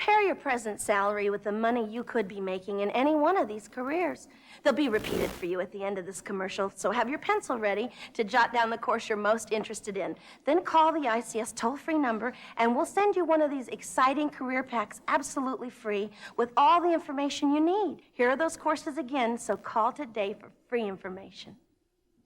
Compare your present salary with the money you could be making in any one of these careers. They'll be repeated for you at the end of this commercial, so have your pencil ready to jot down the course you're most interested in. Then call the ICS toll-free number, and we'll send you one of these exciting career packs absolutely free with all the information you need. Here are those courses again, so call today for free information.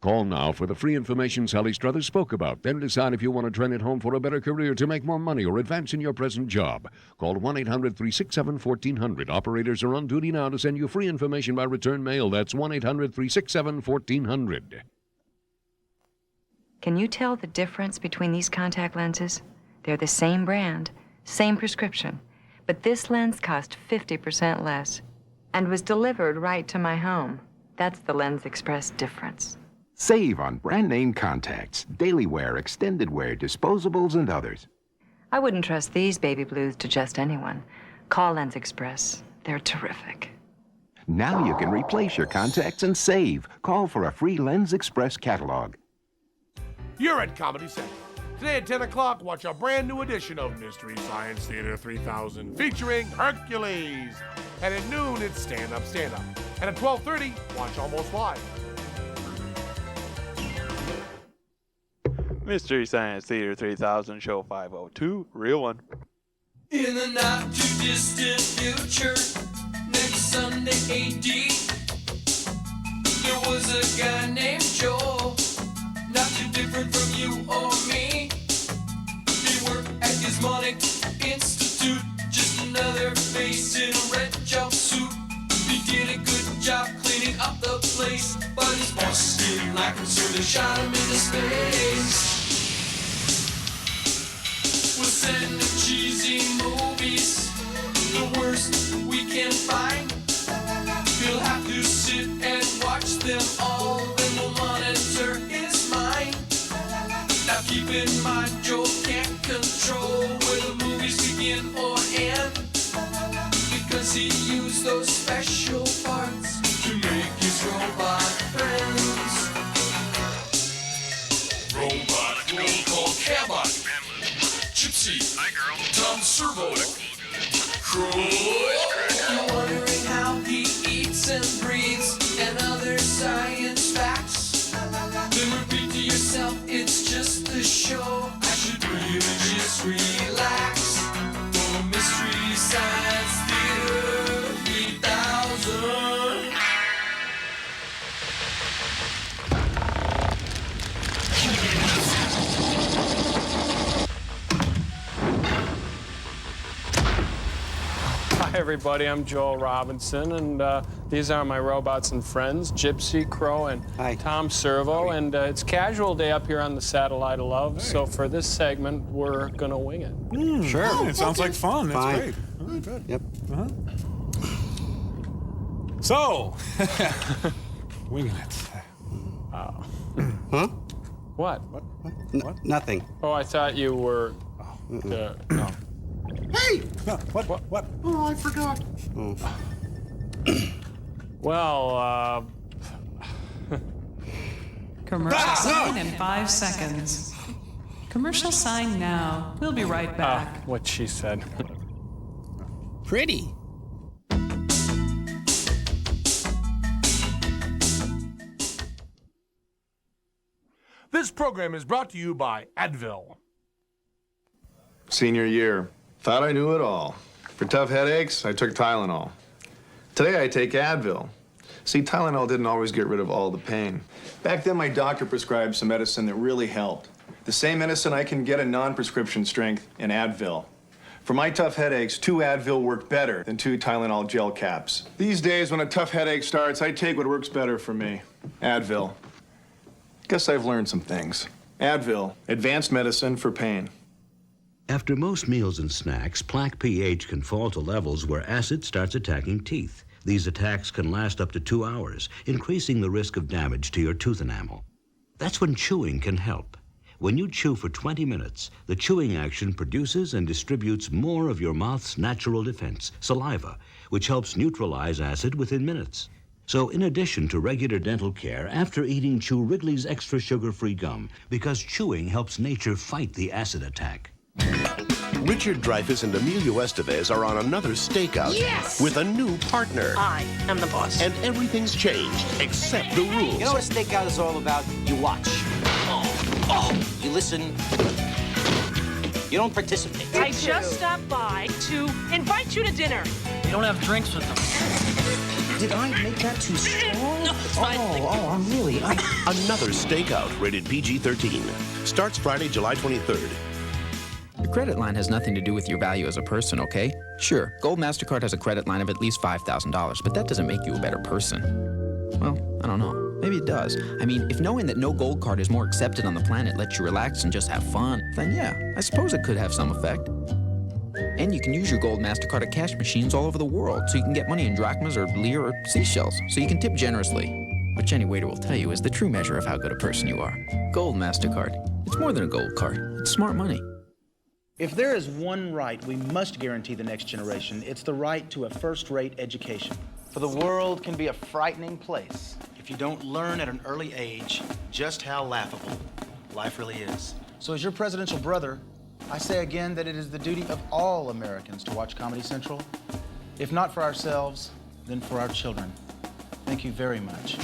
Call now for the free information Sally Struthers spoke about. Then decide if you want to train at home for a better career, to make more money, or advance in your present job. Call 1-800-367-1400. Operators are on duty now to send you free information by return mail. That's 1-800-367-1400. Can you tell the difference between these contact lenses? They're the same brand, same prescription, but this lens cost 50% less and was delivered right to my home. That's the Lens Express difference. Save on brand name contacts, daily wear, extended wear, disposables, and others. I wouldn't trust these baby blues to just anyone. Call Lens Express. They're terrific. Now you can replace your contacts and save. Call for a free Lens Express catalog. You're at Comedy Central. Today at 10 o'clock, watch a brand new edition of Mystery Science Theater 3000 featuring Hercules. And at noon, it's Stand Up, Stand Up. And at 12:30, watch Almost Live. Mystery Science Theater 3000, Show 502, real one. In the not too distant future, next Sunday AD, there was a guy named Joel, not too different from you or me. He worked at Gizmonic Institute, just another face in a red jumpsuit. He did a good job cleaning up the place, but his boss didn't like him, so they shot him into space. We'll send the cheesy movies, the worst we can find. He'll have to sit and watch them all, then we'll monitor his mind. Now keep in mind, Joel can't control where the movies begin or end, because he used those special parts to make his robot friends. Robot, roll call, Cabot, Gypsy, hi girl, Tom Servo, Crow. You're wondering how he eats and breathes and other science facts. Then repeat to yourself, it's just a show. I should really just relax. For Mystery Science Theater 3000. Hi everybody, I'm Joel Robinson, and these are my robots and friends, Gypsy, Crow, and Tom Servo, and it's casual day up here on the Satellite of Love, so for this segment, we're gonna wing it. Sure. Oh, it sounds like fun. That's Fine. great. All right, good. Yep. So, winging it. Huh? What? Nothing. Oh, I thought you were, no. Hey! What? Oh, I forgot. Well, Commercial sign in 5 seconds. Commercial sign now. We'll be right back. what she said. Pretty. This program is brought to you by Advil. Senior year. Thought I knew it all. For tough headaches, I took Tylenol. Today I take Advil. See, Tylenol didn't always get rid of all the pain. Back then, my doctor prescribed some medicine that really helped. The same medicine I can get in non-prescription strength in Advil. For my tough headaches, 2 Advil work better than 2 Tylenol gel caps. These days, when a tough headache starts, I take what works better for me. Advil. Guess I've learned some things. Advil, advanced medicine for pain. After most meals and snacks, plaque pH can fall to levels where acid starts attacking teeth. These attacks can last up to 2 hours, increasing the risk of damage to your tooth enamel. That's when chewing can help. When you chew for 20 minutes, the chewing action produces and distributes more of your mouth's natural defense, saliva, which helps neutralize acid within minutes. So in addition to regular dental care, after eating, chew Wrigley's extra sugar-free gum, because chewing helps nature fight the acid attack. Richard Dreyfuss and Emilio Estevez are on another stakeout. Yes! With a new partner. I am the boss. And everything's changed, except the rules. You know what stakeout is all about? You watch. You listen. You don't participate. I just stopped by to invite you to dinner. You don't have drinks with them. Did I make that too strong? No, it's fine. I'm really... Another stakeout, rated PG-13. Starts Friday, July 23rd. Your credit line has nothing to do with your value as a person, okay? Sure, Gold MasterCard has a credit line of at least $5,000, but that doesn't make you a better person. Well, I don't know. Maybe it does. I mean, if knowing that no gold card is more accepted on the planet lets you relax and just have fun, then yeah, I suppose it could have some effect. And you can use your Gold MasterCard at cash machines all over the world, so you can get money in drachmas or lire or seashells, so you can tip generously. Which any waiter will tell you is the true measure of how good a person you are. Gold MasterCard. It's more than a gold card. It's smart money. If there is one right we must guarantee the next generation, it's the right to a first-rate education. For the world can be a frightening place if you don't learn at an early age just how laughable life really is. So as your presidential brother, I say again that it is the duty of all Americans to watch Comedy Central. If not for ourselves, then for our children. Thank you very much.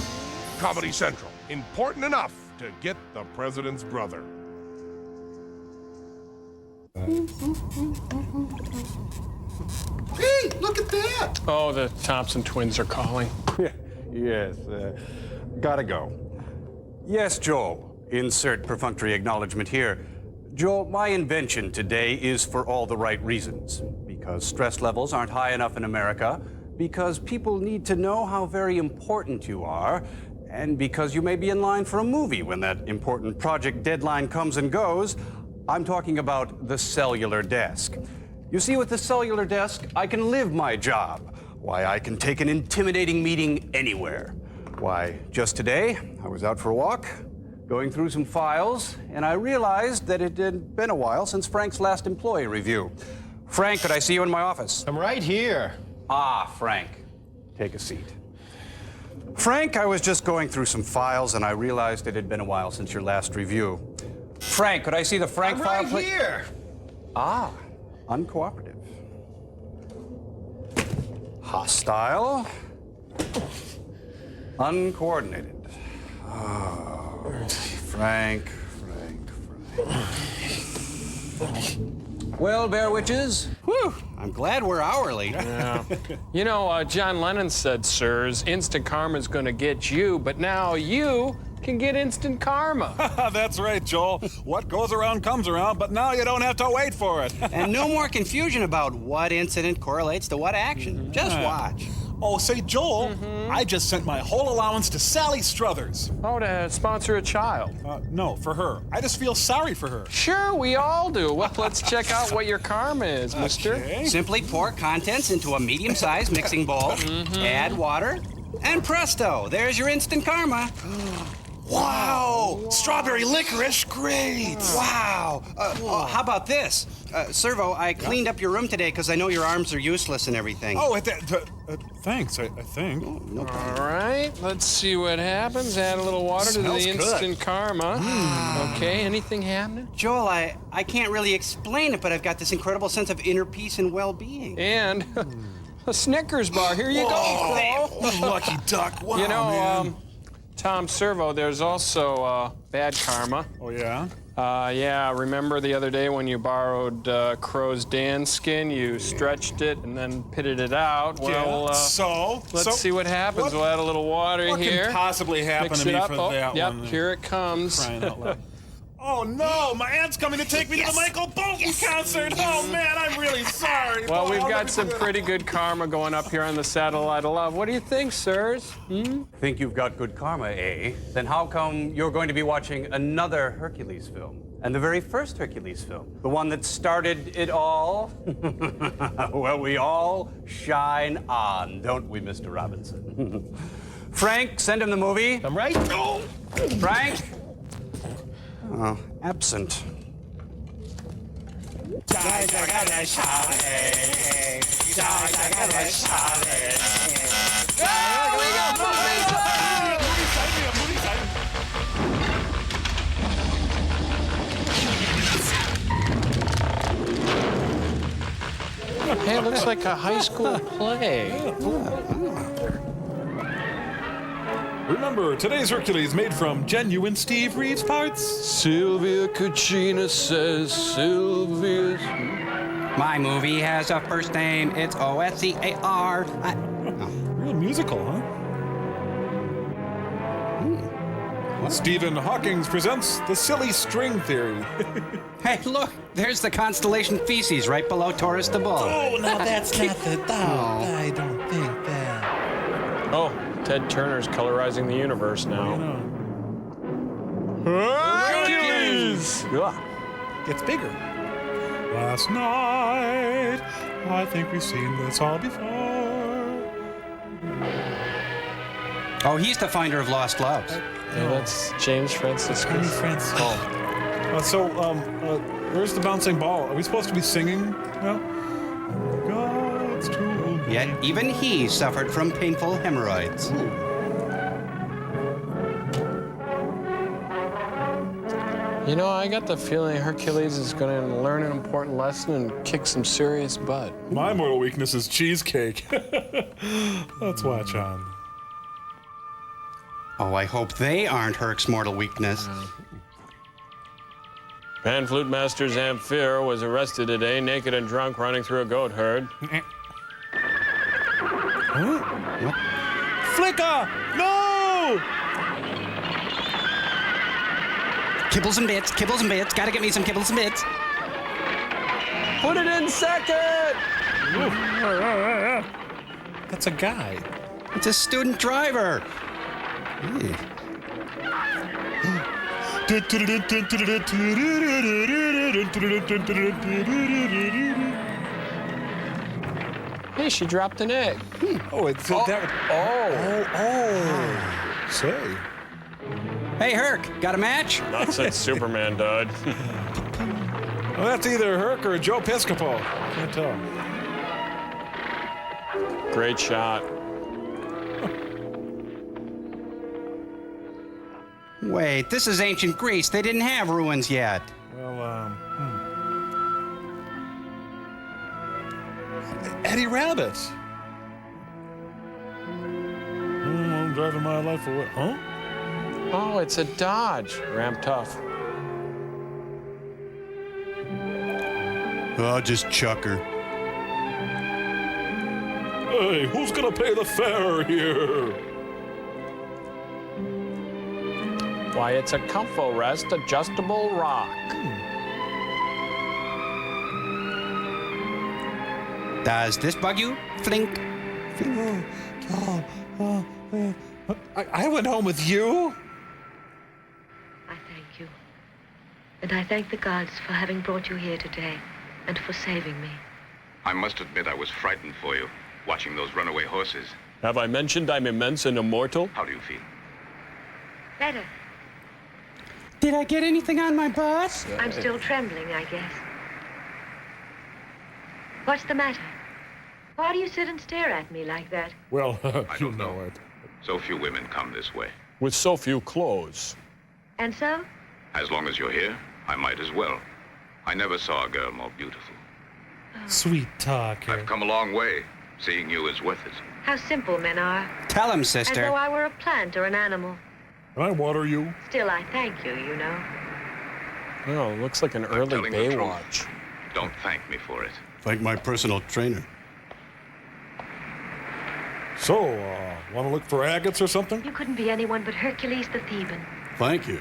Comedy Central, important enough to get the president's brother. Hey, look at that! Oh, the Thompson twins are calling. Yes, gotta go. Yes, Joel. Insert perfunctory acknowledgement here. Joel, my invention today is for all the right reasons. Because stress levels aren't high enough in America, because people need to know how very important you are, and because you may be in line for a movie when that important project deadline comes and goes. I'm talking about the cellular desk. You see, with the cellular desk, I can live my job. Why, I can take an intimidating meeting anywhere. Why, just today, I was out for a walk, going through some files, and I realized that it had been a while since Frank's last employee review. Frank, could I see you in my office? I'm right here. Ah, Frank. Take a seat. Frank, I was just going through some files, and I realized it had been a while since your last review. Frank, could I see the Frank file, please? I'm right here. Ah, uncooperative. Hostile. Uncoordinated. Oh, Frank. Well, Bear Witches. Whew, I'm glad we're hourly. Yeah. You know, John Lennon said, sirs, instant karma's gonna get you, but now you can get instant karma. That's right, Joel. What goes around comes around, but now you don't have to wait for it. And no more confusion about what incident correlates to what action. Just watch. Oh, say, Joel, I just sent my whole allowance to Sally Struthers. Oh, to sponsor a child? No, for her. I just feel sorry for her. Sure, we all do. Well, let's check out what your karma is, mister. Simply pour contents into a medium-sized mixing bowl, add water, and presto, there's your instant karma. Wow! Strawberry licorice, great! Wow! How about this? Servo, I cleaned up your room today because I know your arms are useless and everything. Oh, thanks, I think. Oh, no problem. All right, let's see what happens. Add a little water to the instant karma. Okay, anything happening? Joel, I can't really explain it, but I've got this incredible sense of inner peace and well-being. And a Snickers bar. Here you go, Crow. Lucky duck. Wow, you know, man. Tom Servo, there's also bad karma. Oh, yeah? Yeah, remember the other day when you borrowed Crow's Dan skin, you stretched it and then pitted it out? Well, let's see what happens. We'll add a little water here. What can possibly happen Mix to it me up. for that yep, one? Here it comes. Crying out loud. Oh, no, my aunt's coming to take me to the Michael Bolton concert. Oh, man, I'm really sorry. Well, we've got some pretty good karma going up here on the Satellite of Love. What do you think, sirs? Think you've got good karma, eh? Then how come you're going to be watching another Hercules film? And the very first Hercules film, the one that started it all? Well, we all shine on, don't we, Mr. Robinson? Frank, send him the movie. I'm right. Oh. Frank? Oh, absent. Hey, it looks like a high school play. Remember, today's Hercules made from genuine Steve Reeves parts. Sylvia Cucina says Sylvia's... My movie has a first name. It's O-S-C-A-R. Real musical, huh? Stephen Hawking presents the silly string theory. Hey, look, there's the constellation Feces right below Taurus the Bull. Oh, now that's not the I don't think that. Oh, Ted Turner's colorizing the universe now. Hercules! Gets bigger. Last night, I think we've seen this all before. Oh, he's the finder of lost loves. Yeah, that's James Franciscus. Where's the bouncing ball? Are we supposed to be singing now? Yet even he suffered from painful hemorrhoids. You know, I got the feeling Hercules is going to learn an important lesson and kick some serious butt. My mortal weakness is cheesecake. Let's watch on. Oh, I hope they aren't Herc's mortal weakness. Pan Flute Master Zamfir was arrested today, naked and drunk, running through a goat herd. Flicker! No! Kibbles and bits, kibbles and bits. Gotta get me some kibbles and bits. Put it in second! That's a guy. It's a student driver. Hey, she dropped an egg. Oh, it's that. Oh. Say. Hey, Herc, got a match? Not since Superman died. Well, that's either Herc or Joe Piscopo. Can't tell. Great shot. Wait, this is ancient Greece. They didn't have ruins yet. Well, Eddie Rabbit. I'm driving my life away. Huh? Oh, it's a Dodge. Ramp tough. Oh, just chuck her. Hey, who's gonna pay the fare here? Why, it's a Comfo Rest adjustable rock. Does this bug you? Flink. I went home with you. I thank you. And I thank the gods for having brought you here today and for saving me. I must admit I was frightened for you, watching those runaway horses. Have I mentioned I'm immense and immortal? How do you feel? Better. Did I get anything on my butt? I'm still trembling, I guess. What's the matter? Why do you sit and stare at me like that? Well, I don't know it. So few women come this way. With so few clothes. And so? As long as you're here, I might as well. I never saw a girl more beautiful. Sweet talker. I've come a long way. Seeing you is worth it. How simple men are. Tell him, As sister. though I were a plant or an animal. Can I water you? Still, I thank you, you know. Oh, looks like an early telling the truth. Baywatch. Don't thank me for it. Like my personal trainer. So, want to look for agates or something? You couldn't be anyone but Hercules the Theban. Thank you.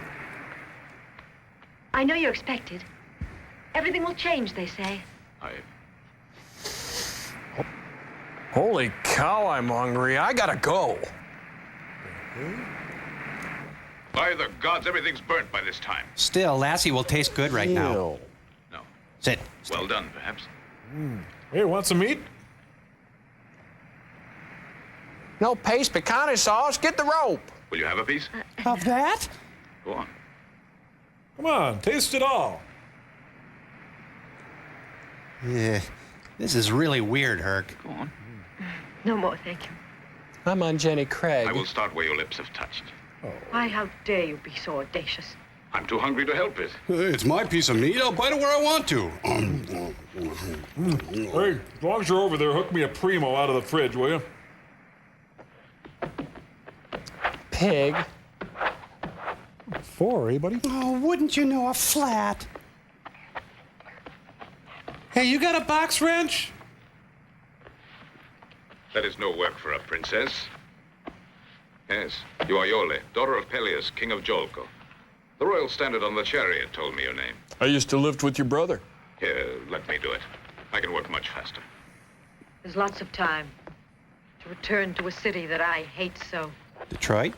I know you're expected. Everything will change, they say. Holy cow, I'm hungry. I gotta go. By the gods, everything's burnt by this time. Still, Lassie will taste good right now. No. Sit. Well done, perhaps. Hey, want some meat? No paste, pecani sauce. Get the rope. Will you have a piece? Of that? Go on. Come on, taste it all. Yeah, this is really weird, Herc. Go on. No more, thank you. I'm on Jenny Craig. I will start where your lips have touched. Why, how dare you be so audacious? I'm too hungry to help it. Hey, it's my piece of meat. I'll bite it where I want to. Hey, as long as you're over there, hook me a Primo out of the fridge, will you? Pig. 4, eh, buddy? Oh, wouldn't you know, a flat. Hey, you got a box wrench? That is no work for a princess. Yes, you are Iole, daughter of Peleus, king of Jolko. The royal standard on the chariot told me your name. I used to live with your brother. Here, let me do it. I can work much faster. There's lots of time to return to a city that I hate so. Detroit?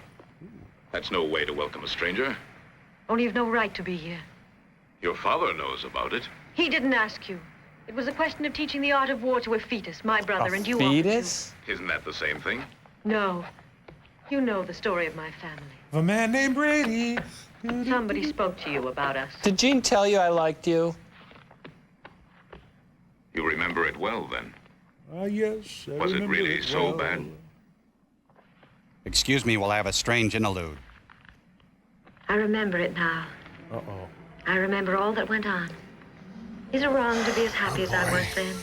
That's no way to welcome a stranger. Only you've no right to be here. Your father knows about it. He didn't ask you. It was a question of teaching the art of war to a fetus, my brother, and you fetus? Isn't that the same thing? No. You know the story of my family. A man named Brady. Somebody spoke to you about us. Did Jean tell you I liked you? You remember it well, then. Yes. Was it really so bad? Excuse me while I have a strange interlude. I remember it now. Uh-oh. I remember all that went on. Is it wrong to be as happy as I was then?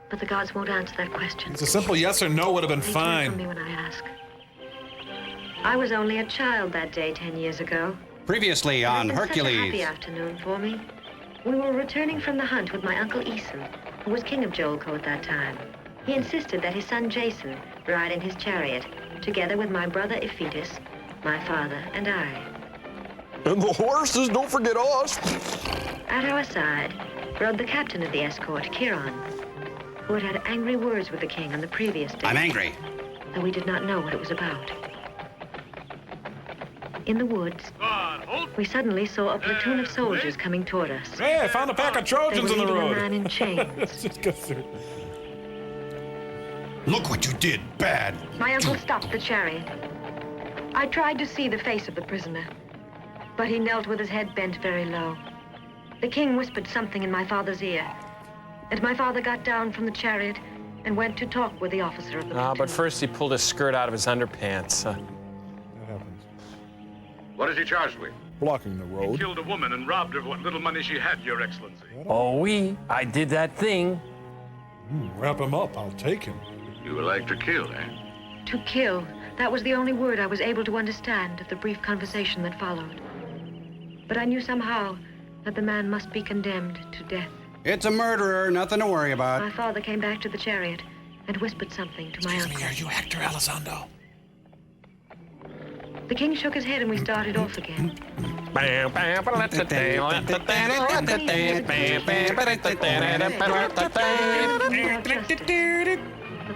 But the gods won't answer that question. It's a simple yes or no would have been They fine. turn from me when I ask. I was only a child that day 10 years ago. Previously on It had been such a happy Hercules. afternoon for me. We were returning from the hunt with my uncle Aeson, who was king of Jolko at that time. He insisted that his son Jason ride in his chariot, together with my brother Iphitus, my father, and I. And the horses, don't forget us. At our side rode the captain of the escort, Chiron, who had had angry words with the king on the previous day. I'm angry. Though we did not know what it was about. In the woods, we suddenly saw a platoon of soldiers coming toward us. Hey, I found a pack of Trojans They were in the leading road. a man in chains. Just go through. Look what you did. Bad. My uncle stopped the chariot. I tried to see the face of the prisoner, but he knelt with his head bent very low. The king whispered something in my father's ear, and my father got down from the chariot and went to talk with the officer of the platoon. But first he pulled his skirt out of his underpants. That happens. What is he charged with? Blocking the road. Killed a woman and robbed her of what little money she had, Your Excellency. Oh, oui, I did that thing. Wrap him up, I'll take him. You were like to kill, eh? To kill. That was the only word I was able to understand of the brief conversation that followed. But I knew somehow that the man must be condemned to death. It's a murderer, nothing to worry about. My father came back to the chariot and whispered something to my uncle. Excuse me, are you Hector Elizondo? The king shook his head and we started off again. The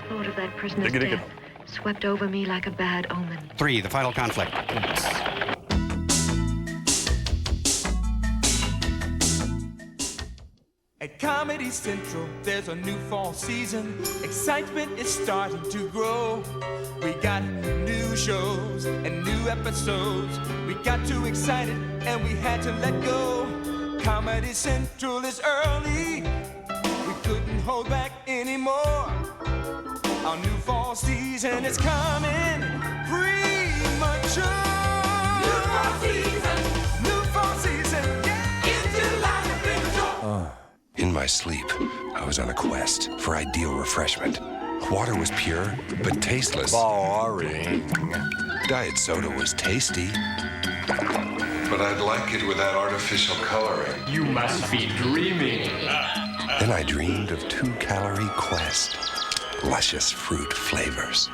thought of that prisoner's death swept over me like a bad omen. 3, the final conflict. At Comedy Central, there's a new fall season. Excitement is starting to grow. We got new shows and new episodes. We got too excited and we had to let go. Comedy Central is early. We couldn't hold back anymore. Our new fall season is coming premature. New fall season. New fall season. Yeah. Into life and In my sleep, I was on a quest for ideal refreshment. Water was pure, but tasteless. Boring. Diet soda was tasty, but I'd like it without artificial coloring. You must be dreaming. Then I dreamed of 2-calorie Quest. Luscious fruit flavors.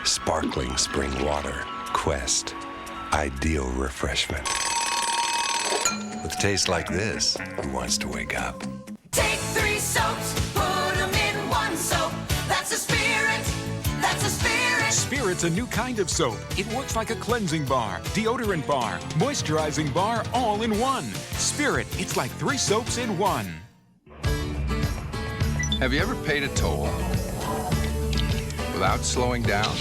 Sparkling spring water. Quest. Ideal refreshment. With taste like this, who wants to wake up? Take 3 soaps, put them in 1 soap. That's a spirit. That's a spirit. Spirit's a new kind of soap. It works like a cleansing bar, deodorant bar, moisturizing bar, all in one. Spirit, it's like 3 soaps in 1. Have you ever paid a toll without slowing down?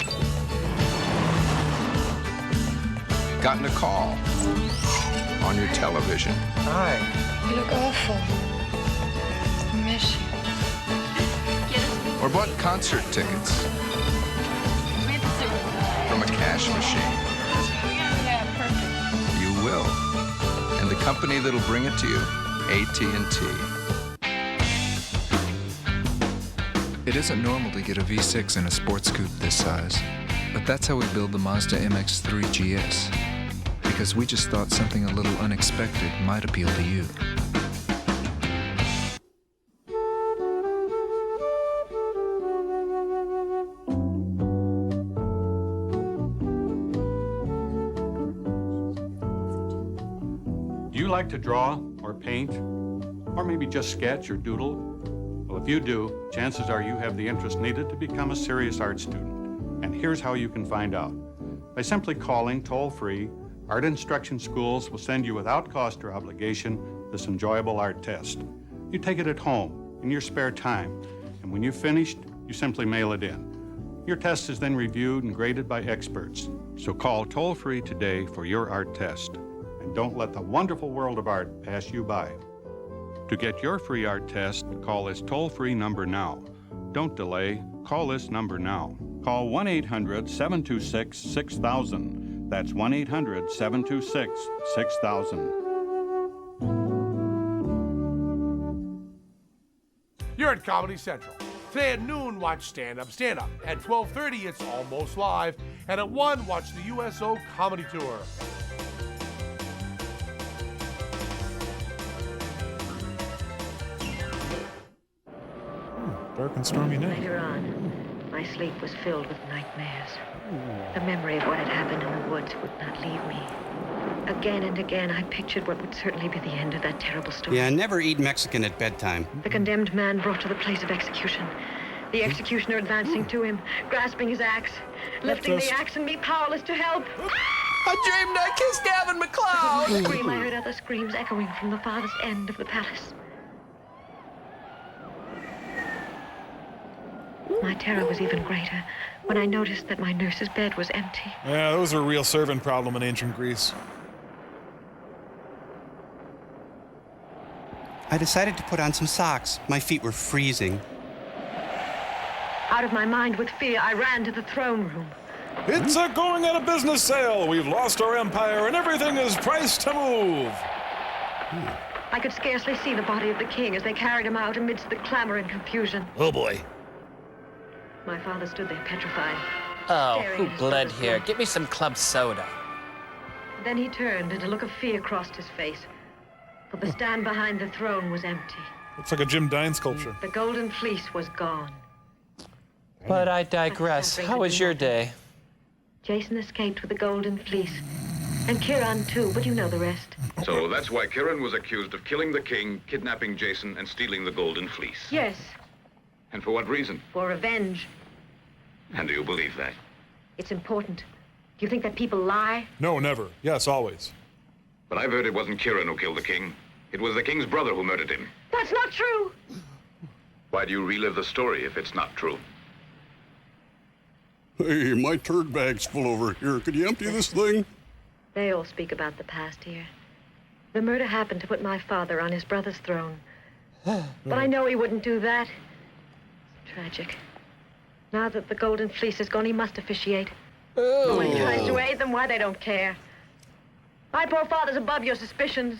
Gotten a call on your television? Hi. You look awful. I miss you. Or bought concert tickets from a cash machine? Yeah, perfect. You will. And the company that'll bring it to you, AT&T. It isn't normal to get a V6 in a sports coupe this size, but that's how we build the Mazda MX-3 GS. Because we just thought something a little unexpected might appeal to you. Do you like to draw or paint? Or maybe just sketch or doodle? Well, if you do, chances are you have the interest needed to become a serious art student. And here's how you can find out. By simply calling toll-free, Art Instruction Schools will send you without cost or obligation this enjoyable art test. You take it at home, in your spare time, and when you've finished, you simply mail it in. Your test is then reviewed and graded by experts. So call toll-free today for your art test. And don't let the wonderful world of art pass you by. To get your free art test, call this toll-free number now. Don't delay. Call this number now. Call 1-800-726-6000. That's 1-800-726-6000. You're at Comedy Central. Today at noon, watch Stand Up, Stand Up. At 12:30, it's Almost Live. And at 1, watch the USO Comedy Tour. Dark and stormy night. Later on, my sleep was filled with nightmares. The memory of what had happened in the woods would not leave me. Again and again, I pictured what would certainly be the end of that terrible story. Yeah, never eat Mexican at bedtime. The condemned man brought to the place of execution. The executioner advancing to him, grasping his axe, lifting the axe and me powerless to help. I dreamed I kissed Gavin McLeod. With one scream, I heard other screams echoing from the farthest end of the palace. My terror was even greater when I noticed that my nurse's bed was empty. Yeah, that was a real servant problem in ancient Greece. I decided to put on some socks. My feet were freezing. Out of my mind with fear, I ran to the throne room. It's a going out of business sale. We've lost our empire and everything is priced to move. I could scarcely see the body of the king as they carried him out amidst the clamor and confusion. Oh boy. My father stood there petrified. Oh, staring who at his bled brother's here? blood. Get me some club soda. Then he turned and a look of fear crossed his face. For the stand behind the throne was empty. Looks like a Jim Dine sculpture. The golden fleece was gone. But I digress. How was your day? Jason escaped with the golden fleece. And Kiran too, but you know the rest. So that's why Kiran was accused of killing the king, kidnapping Jason, and stealing the golden fleece. Yes, And for what reason? for revenge. And do you believe that? It's important. Do you think that people lie? No, never. Yes, always. But I've heard it wasn't Kiran who killed the king. It was the king's brother who murdered him. That's not true. Why do you relive the story if it's not true? Hey, my turd bag's full over here. Could you empty this thing? They all speak about the past here. The murder happened to put my father on his brother's throne. But I know he wouldn't do that. Tragic. Now that the golden fleece is gone, he must officiate. Oh. When he tries to aid them, why they don't care. My poor father's above your suspicions.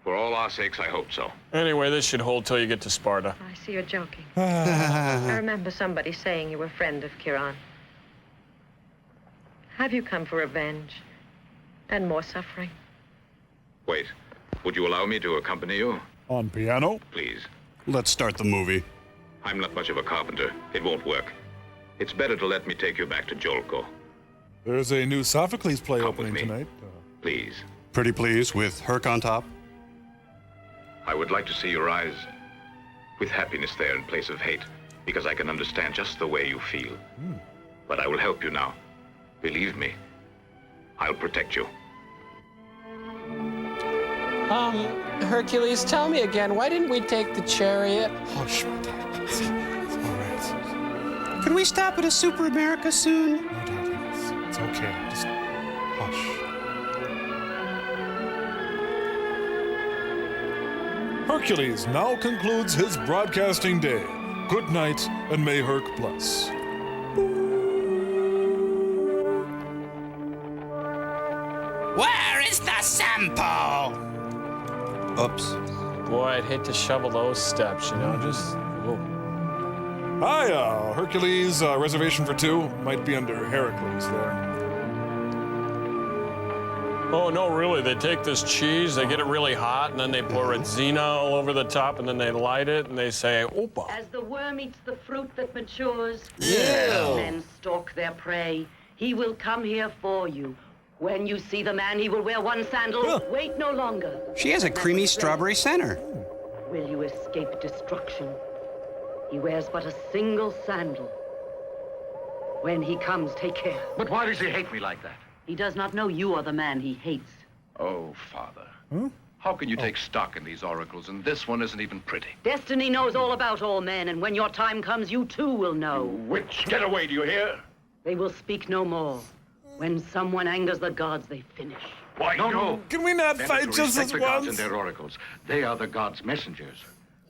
For all our sakes, I hope so. Anyway, this should hold till you get to Sparta. I see you're joking. I remember somebody saying you were a friend of Kiran. Have you come for revenge? And more suffering? Wait, would you allow me to accompany you? On piano? Please. Let's start the movie. I'm not much of a carpenter. It won't work. It's better to let me take you back to Jolko. There's a new Sophocles play Come opening with me. tonight. Please. Pretty please, with Herc on top. I would like to see your eyes with happiness there in place of hate, because I can understand just the way you feel. But I will help you now. Believe me, I'll protect you. Hercules, tell me again, why didn't we take the chariot? Hush, my dad. It's all right. Can we stop at a Super America soon? No, Dad, it's okay. Just hush. Hercules now concludes his broadcasting day. Good night, and may Herc bless. Where is the sample? Oops. Boy, I'd hate to shovel those steps, you know, just... Whoa. Hi, Hercules, reservation for 2. Might be under Hercules there. Oh, no, really. They take this cheese, they get it really hot, and then they pour Retsina all over the top, and then they light it, and they say, Opa. As the worm eats the fruit that matures, Yeah. men stalk their prey. He will come here for you. When you see the man, he will wear one sandal. Wait no longer. She has a creamy strawberry center. Will you escape destruction? He wears but a single sandal. When he comes, take care. But why does he hate me like that? He does not know you are the man he hates. Oh, Father. How can you take stock in these oracles, and this one isn't even pretty? Destiny knows all about all men, and when your time comes, you too will know. Witch, get away, do you hear? They will speak no more. When someone angers the gods, they finish. Why, no. Can we not Men fight are to just respect as the gods and once? their oracles. They are the gods' messengers.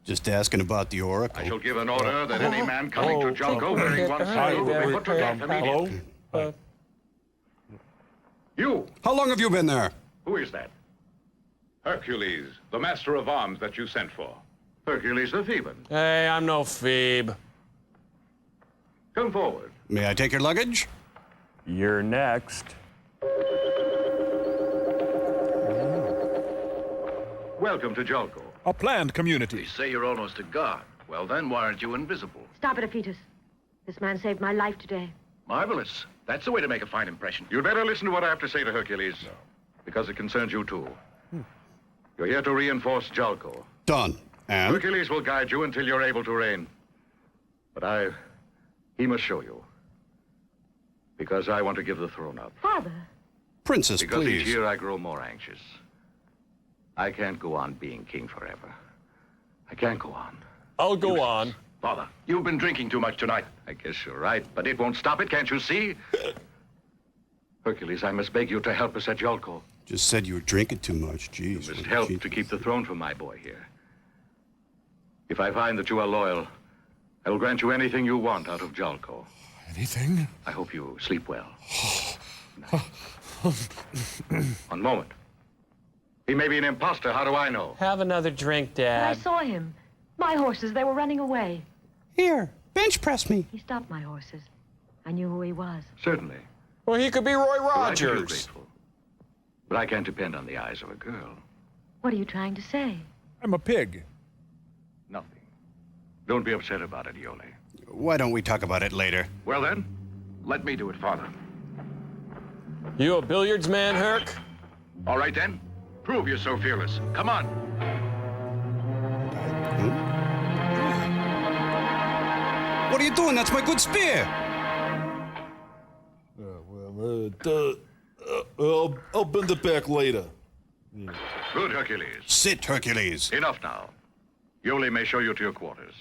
Just asking about the oracle. I shall give an order that any man coming to Junko wearing one sandal will be put to death immediately. You! How long have you been there? Who is that? Hercules, the master of arms that you sent for. Hercules the Theban. Hey, I'm no Phoebe. Come forward. May I take your luggage? You're next. Welcome to Julko. A planned They community. say you're almost a god. Well then, why aren't you invisible? Stop it, Aphetus. This man saved my life today. Marvelous. That's the way to make a fine impression. You'd better listen to what I have to say to Hercules, because it concerns you too. You're here to reinforce Julko. Done. And? Hercules will guide you until you're able to reign. But he must show you. Because I want to give the throne up. Father. Princess, Because please. each year I grow more anxious. I can't go on being king forever. I can't go on. I'll go on. Father, you've been drinking too much tonight. I guess you're right, but it won't stop it, can't you see? Hercules, I must beg you to help us at Julko. Just said you were drinking too much. Jeez. You must help to keep the throne for my boy here. If I find that you are loyal, I will grant you anything you want out of Julko. Anything? I hope you sleep well. One moment. He may be an imposter. How do I know? Have another drink, But I Dad. saw him. My horses, they were running away. Here, bench press me. He stopped my horses. I knew who he was. Certainly. Well, he could be Roy I feel Rogers. grateful. But I can't depend on the eyes of a girl. What are you trying to say? I'm a pig. Nothing. Don't be upset about it, Iole. Why don't we talk about it later? Well then, let me do it, Father. You a billiards man, Herc? All right then. Prove you're so fearless. Come on. What are you doing? That's my good spear. I'll bend it back later. Good, Hercules. Sit, Hercules. Enough now. Iole may show you to your quarters.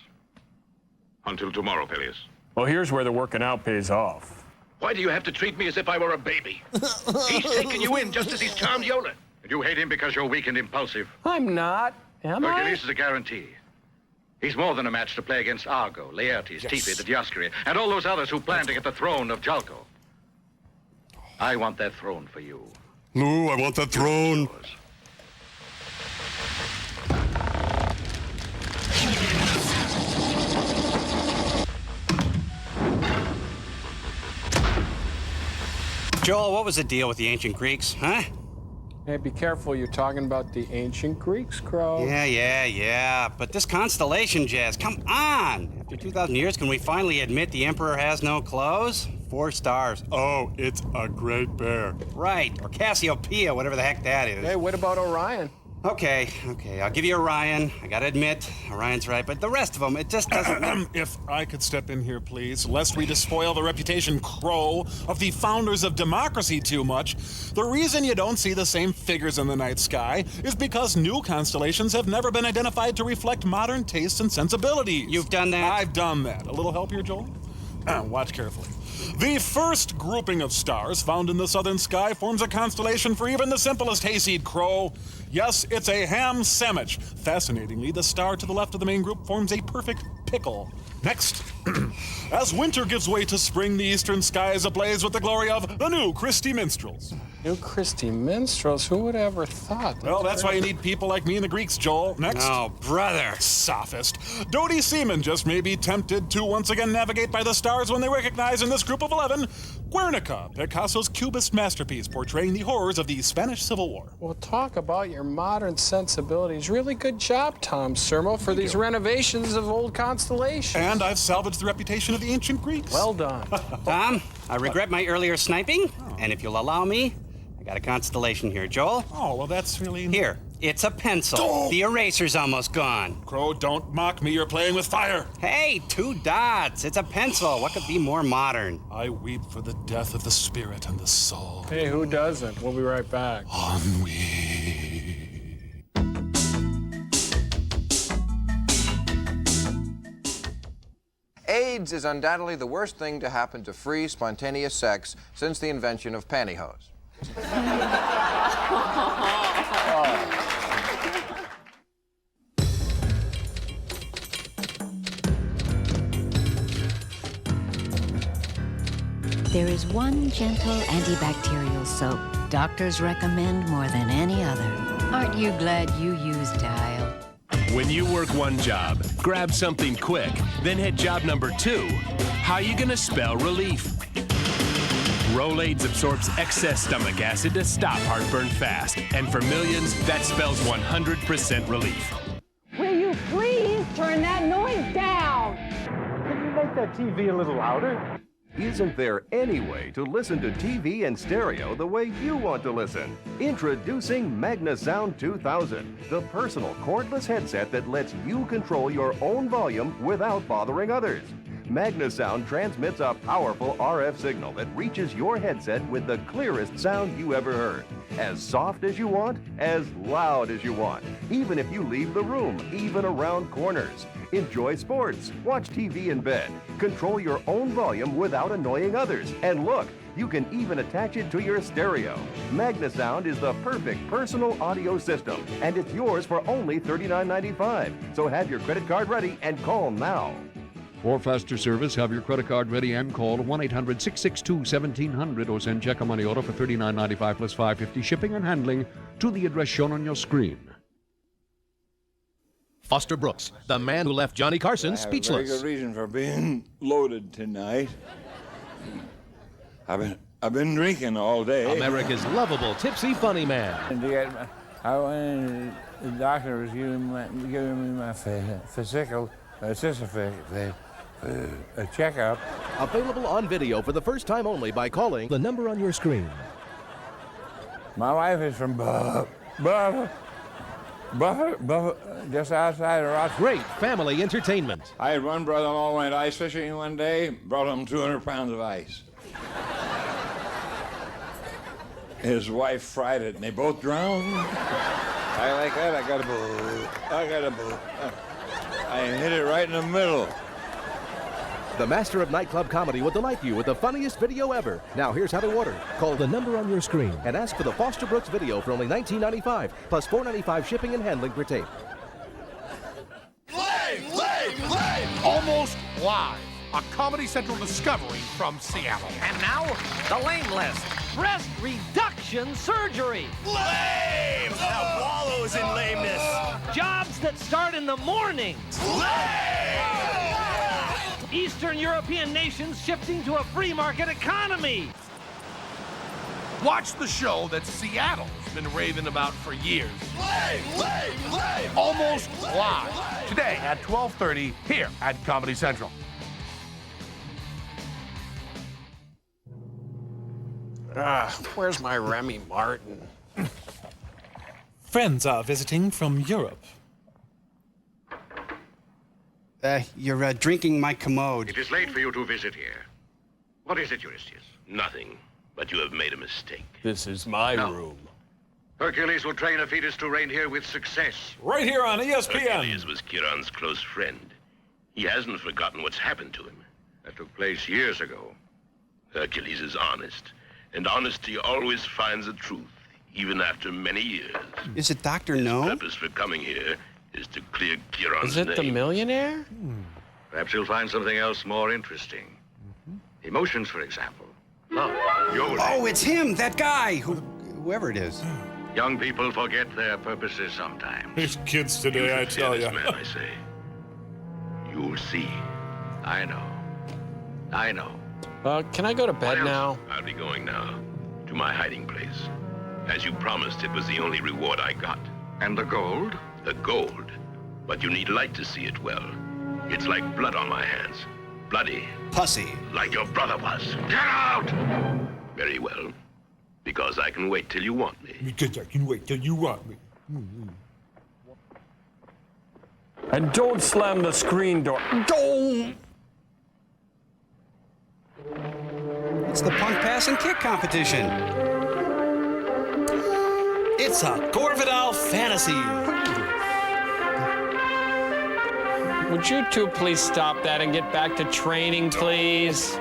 Until tomorrow, Peleus. Well, here's where the working out pays off. Why do you have to treat me as if I were a baby? He's taken you in just as he's charmed Yola. And you hate him because you're weak and impulsive. I'm not. Am I? Hercules is a guarantee. He's more than a match to play against Argo, Laertes, Tifi, the Dioscuri, and all those others who plan to get the throne of Julko. I want that throne for you. Lou, I want that throne. Joel, what was the deal with the ancient Greeks, huh? Hey, be careful. You're talking about the ancient Greeks, Crow. Yeah. But this constellation jazz, come on! After 2,000 years, can we finally admit the Emperor has no clothes? 4 stars. Oh, it's a great bear. Right, or Cassiopeia, whatever the heck that is. Hey, what about Orion? Okay, I'll give you Orion. I gotta admit, Orion's right, but the rest of them, it just doesn't... If I could step in here, please, lest we despoil the reputation, Crow, of the founders of democracy too much. The reason you don't see the same figures in the night sky is because new constellations have never been identified to reflect modern tastes and sensibilities. You've done that? I've done that. A little help here, Joel? Watch carefully. The first grouping of stars found in the southern sky forms a constellation for even the simplest hayseed, Crow. Yes, it's a ham sandwich. Fascinatingly, the star to the left of the main group forms a perfect pickle. Next, as winter gives way to spring, the eastern sky is ablaze with the glory of the new Christie minstrels. New Christie minstrels? Who would have ever thought? Well, that's why you need people like me and the Greeks, Joel. Next. Oh, brother. Sophist. Dodie Seaman just may be tempted to once again navigate by the stars when they recognize in this group of 11 Guernica, Picasso's Cubist masterpiece portraying the horrors of the Spanish Civil War. Well, talk about your modern sensibilities. Really good job, Tom Sermo, for these renovations of old constellations. And I've salvaged the reputation of the ancient Greeks. Well done. Tom, I regret my earlier sniping, and if you'll allow me, I got a constellation here, Joel. Oh, well, that's really... Here, it's a pencil. Oh. The eraser's almost gone. Crow, don't mock me. You're playing with fire. Hey, 2 dots. It's a pencil. What could be more modern? I weep for the death of the spirit and the soul. Hey, who doesn't? We'll be right back. Ennui. AIDS is undoubtedly the worst thing to happen to free, spontaneous sex since the invention of pantyhose. There is one gentle antibacterial soap doctors recommend more than any other. Aren't you glad you used Dial? When you work one job, grab something quick, then hit job number 2. How you gonna spell relief? Rolaids absorbs excess stomach acid to stop heartburn fast. And for millions, that spells 100% relief. Will you please turn that noise down? Can you make that TV a little louder? Isn't there any way to listen to TV and stereo the way you want to listen? Introducing MagnaSound 2000, the personal cordless headset that lets you control your own volume without bothering others. MagnaSound transmits a powerful RF signal that reaches your headset with the clearest sound you ever heard. As soft as you want, as loud as you want, even if you leave the room, even around corners. Enjoy sports, watch TV in bed, control your own volume without annoying others. And look, you can even attach it to your stereo. MagnaSound is the perfect personal audio system, and it's yours for only $39.95. So have your credit card ready and call now. For faster service, have your credit card ready and call 1-800-662-1700 or send check or money order for $39.95 plus $5.50 shipping and handling to the address shown on your screen. Foster Brooks, the man who left Johnny Carson speechless. I have a very good reason for being loaded tonight. I've been drinking all day. America's lovable, tipsy, funny man. I went, the doctor was giving me my physical, a checkup. Available on video for the first time only by calling the number on your screen. My wife is from Buffalo, just outside of Rochester. Great family entertainment. I had one brother-in-law went ice fishing one day, brought home 200 pounds of ice. His wife fried it, and they both drowned. I like that. I got a boat. I hit it right in the middle. The master of nightclub comedy will delight you with the funniest video ever. Now here's how to order. Call the number on your screen and ask for the Foster Brooks video for only $19.95 plus $4.95 shipping and handling per tape. Almost live. A Comedy Central discovery from Seattle. And now, the lame list. Breast reduction surgery. Lame! Now wallows in lameness. Jobs that start in the morning. Lame! Eastern European nations shifting to a free market economy. Watch the show that Seattle's been raving about for years. Lame! Almost live. Today at 12:30 here at Comedy Central. Where's my Remy Martin? Friends are visiting from Europe. You're drinking my commode. It is late for you to visit here. What is it, Eurystheus? Nothing, but you have made a mistake. This is my room. Hercules will train a fetus to reign here with success. Right here on ESPN. Hercules was Chiron's close friend. He hasn't forgotten what's happened to him. That took place years ago. Hercules is honest, and honesty always finds the truth, even after many years. Is it Dr. No? His purpose for coming here is to clear Chiron's Is it the name. millionaire? Perhaps you'll find something else more interesting. Emotions, for example. Love. Your Oh, it's him, that guy who whoever it is. Young people forget their purposes sometimes. These kids today, I tell you. Man, I say. You'll see. I know. I know. Can I go to bed now? I'll be going now. To my hiding place. As you promised, it was the only reward I got. And the gold? The gold. But you need light to see it well. It's like blood on my hands. Bloody. Pussy. Like your brother was. Get out! Very well. Because I can wait till you want me. Because I can wait till you want me. And don't slam the screen door. Don't! It's the punk pass and kick competition. It's a Gorvidal fantasy. Would you two please stop that and get back to training, please?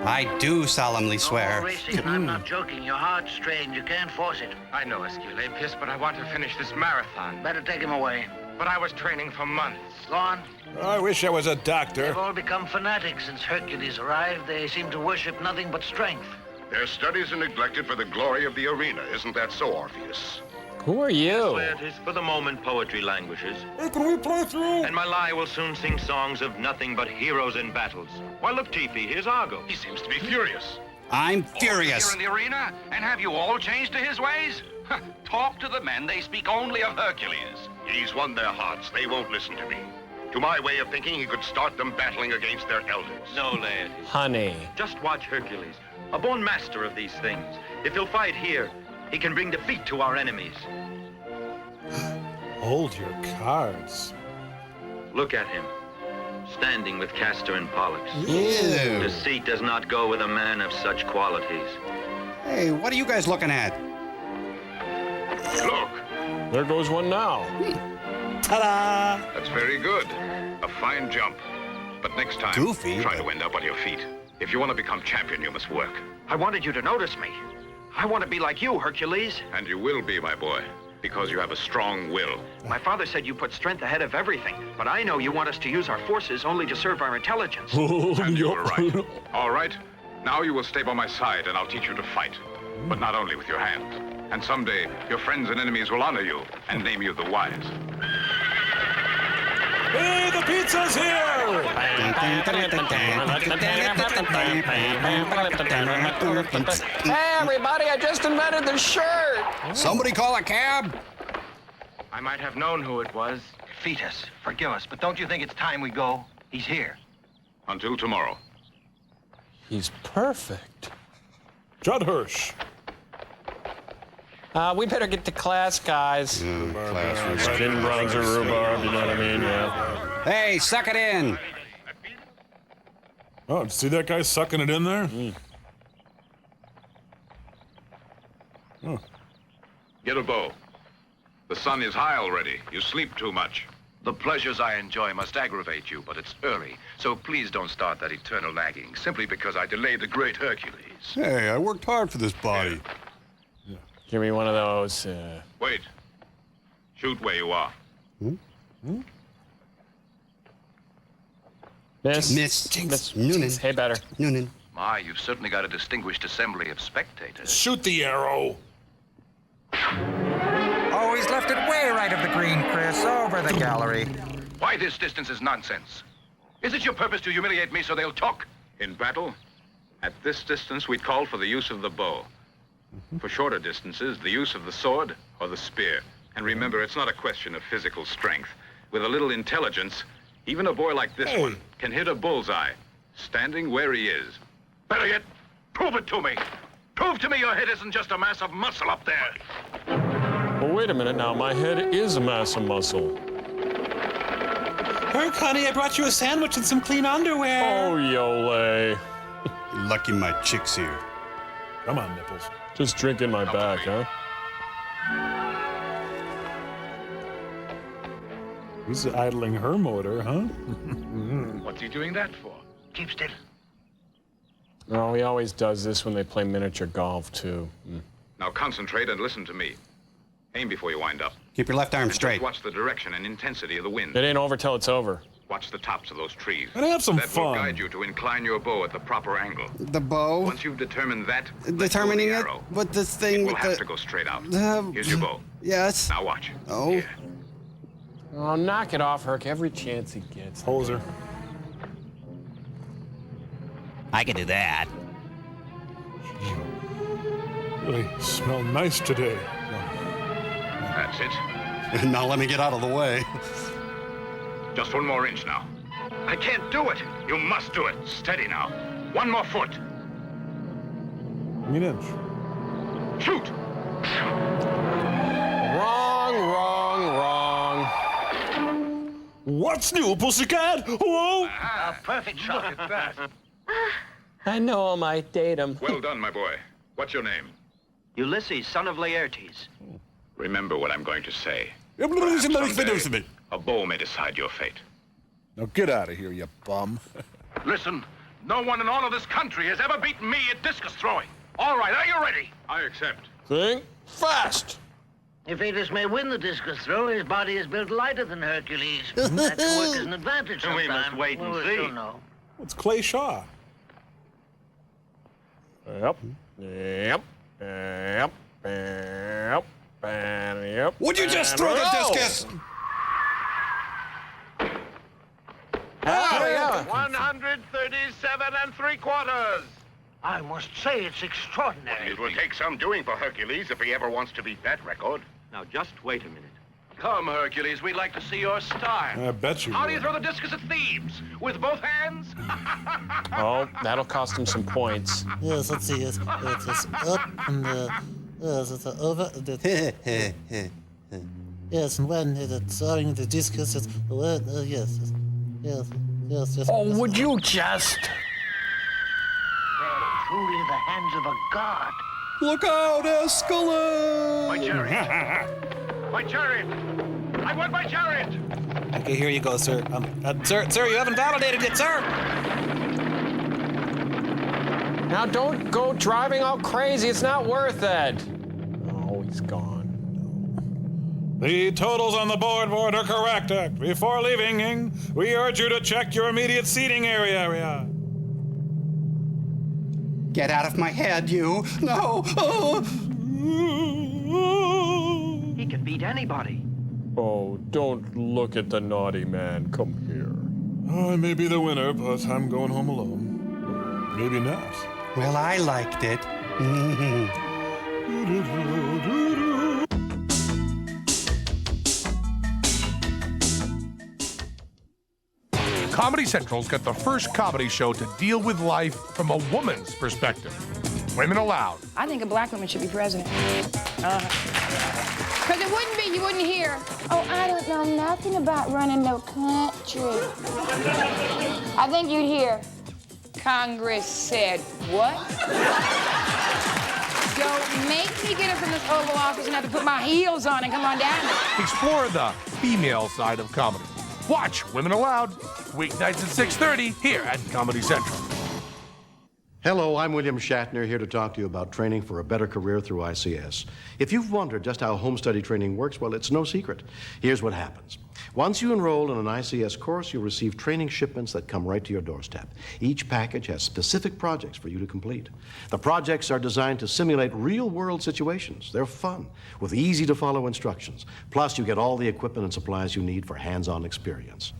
I do solemnly swear. Racing, I'm not joking. Your heart's strained. You can't force it. I know, Esculapius, but I want to finish this marathon. Better take him away. But I was training for months. Go on. I wish I was a doctor. They've all become fanatics since Hercules arrived. They seem to worship nothing but strength. Their studies are neglected for the glory of the arena. Isn't that so, Orpheus? Who are you? Laertes, for the moment, poetry languishes. Hey, can we play through? And my lie will soon sing songs of nothing but heroes in battles. Why, look, Tifi, here's Argo. He seems to be furious. I'm furious. Here in the arena? And have you all changed to his ways? Talk to the men. They speak only of Hercules. He's won their hearts. They won't listen to me. To my way of thinking, he could start them battling against their elders. No, Laertes. Honey. Just watch Hercules, a born master of these things. If he'll fight here, he can bring defeat to our enemies. Hold your cards. Look at him, standing with Castor and Pollux. Ew. Deceit does not go with a man of such qualities. Hey, what are you guys looking at? Look. There goes one now. Ta-da! That's very good. A fine jump. But next time, try to end up on your feet. If you want to become champion, you must work. I wanted you to notice me. I want to be like you, Hercules. And you will be, my boy, because you have a strong will. My father said you put strength ahead of everything, but I know you want us to use our forces only to serve our intelligence. And you were right. All right. Now you will stay by my side, and I'll teach you to fight. But not only with your hands. And someday, your friends and enemies will honor you and name you the wise. Hey, the pizza's here! Hey, everybody, I just invented the shirt! Somebody call a cab? I might have known who it was. Fetus, forgive us, but don't you think it's time we go? He's here. Until tomorrow. He's perfect. Judd Hirsch. We better get to class, guys. Skin bronzer, rhubarb, you know what I mean? Yeah. Hey, suck it in. Oh, see that guy sucking it in there? Oh. Get a bow. The sun is high already. You sleep too much. The pleasures I enjoy must aggravate you, but it's early. So please don't start that eternal nagging, simply because I delayed the great Hercules. Hey, I worked hard for this body. Give me one of those. Wait. Shoot where you are. Miss. Noonan. Hey, better. Noonan. My, you've certainly got a distinguished assembly of spectators. Shoot the arrow. Oh, he's left it way right of the green, Chris. Over the gallery. Why this distance is nonsense. Is it your purpose to humiliate me so they'll talk? In battle, at this distance, we'd call for the use of the bow. For shorter distances, the use of the sword or the spear. And remember, it's not a question of physical strength. With a little intelligence, even a boy like this one can hit a bullseye, standing where he is. Better yet, prove it to me. Prove to me your head isn't just a mass of muscle up there. Well, wait a minute now. My head is a mass of muscle. Herc, honey, I brought you a sandwich and some clean underwear. Oh, Yole. Lucky my chick's here. Come on, Nipples. Just drink in my back, huh? He's idling her motor, huh? What's he doing that for? Keep still. No, he always does this when they play miniature golf, too. Now concentrate and listen to me. Aim before you wind up. Keep your left arm and straight. Just watch the direction and intensity of the wind. It ain't over till it's over. Watch the tops of those trees. And have some that fun. will guide you to incline your bow at the proper angle. The bow? Once you've determined that, Determining let it? go of the arrow. But this thing We'll with have the... to go straight out. Here's your bow. Yes. Now watch. Oh. Here. Oh, knock it off, Herc, every chance he gets. Poser. I can do that. Really smell nice today. That's it. Now let me get out of the way. Just 1 more inch now. I can't do it. You must do it. Steady now. 1 more foot. 1 inch. Shoot. Wrong. What's new, pussycat? Whoa! A perfect shot at that. I know him, I date him. Well done, my boy. What's your name? Ulysses, son of Laertes. Remember what I'm going to say. A bow may decide your fate. Now get out of here, you bum. Listen, no one in all of this country has ever beaten me at discus throwing. All right, are you ready? I accept. Think fast. If Atis may win the discus throw, his body is built lighter than Hercules. That can work as an advantage sometime. We must wait and we'll see. soon know. It's Clay Shaw. Yep. Would you just throw the discus? Oh, yeah. 137 3/4. I must say it's extraordinary. It will take some doing for Hercules if he ever wants to beat that record. Now, just wait a minute. Come, Hercules, we'd like to see your style. I bet you How do you would. throw the discus at Thebes? With both hands? Oh, that'll cost him some points. Yes, let's see. It's up and yes, it's over. Yes, and when it's throwing the discus, it's yes. Oh, would you just? They're truly the hands of a god. Look out, Escalade! My chariot. My chariot. I want my chariot. Okay, here you go, sir. Sir, you haven't validated it, sir. Now don't go driving all crazy. It's not worth it. Oh, he's gone. The totals on the board are correct. Before leaving, we urge you to check your immediate seating area. Get out of my head, you! No! Oh. He can beat anybody. Oh, don't look at the naughty man. Come here. I may be the winner, but I'm going home alone. Maybe not. Well, I liked it. Comedy Central's got the first comedy show to deal with life from a woman's perspective. Women Allowed. I think a black woman should be president. Because it wouldn't be, you wouldn't hear, oh, I don't know nothing about running no country. I think you'd hear, Congress said what? Don't make me get up from this Oval Office and have to put my heels on and come on down there. Explore the female side of comedy. Watch Women Allowed, weeknights at 6:30 here at Comedy Central. Hello, I'm William Shatner, here to talk to you about training for a better career through ICS. If you've wondered just how home study training works, well, it's no secret. Here's what happens. Once you enroll in an ICS course, you'll receive training shipments that come right to your doorstep. Each package has specific projects for you to complete. The projects are designed to simulate real-world situations. They're fun, with easy-to-follow instructions. Plus, you get all the equipment and supplies you need for hands-on experience.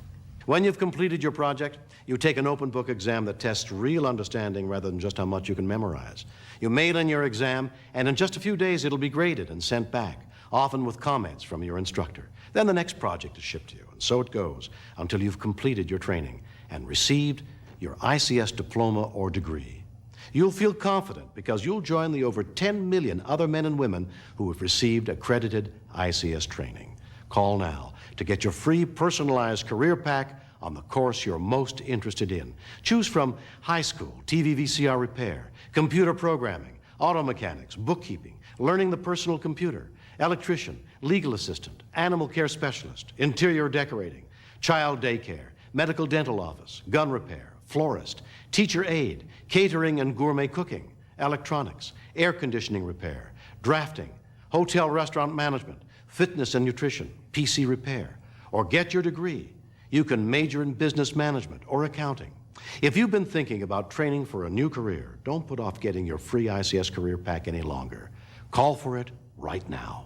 When you've completed your project, you take an open book exam that tests real understanding rather than just how much you can memorize. You mail in your exam, and in just a few days it'll be graded and sent back, often with comments from your instructor. Then the next project is shipped to you, and so it goes until you've completed your training and received your ICS diploma or degree. You'll feel confident because you'll join the over 10 million other men and women who have received accredited ICS training. Call now to get your free personalized career pack on the course you're most interested in. Choose from high school, TV VCR repair, computer programming, auto mechanics, bookkeeping, learning the personal computer, electrician, legal assistant, animal care specialist, interior decorating, child daycare, medical dental office, gun repair, florist, teacher aide, catering and gourmet cooking, electronics, air conditioning repair, drafting, hotel restaurant management, fitness and nutrition, PC repair, or get your degree. You can major in business management or accounting. If you've been thinking about training for a new career, don't put off getting your free ICS career pack any longer. Call for it right now.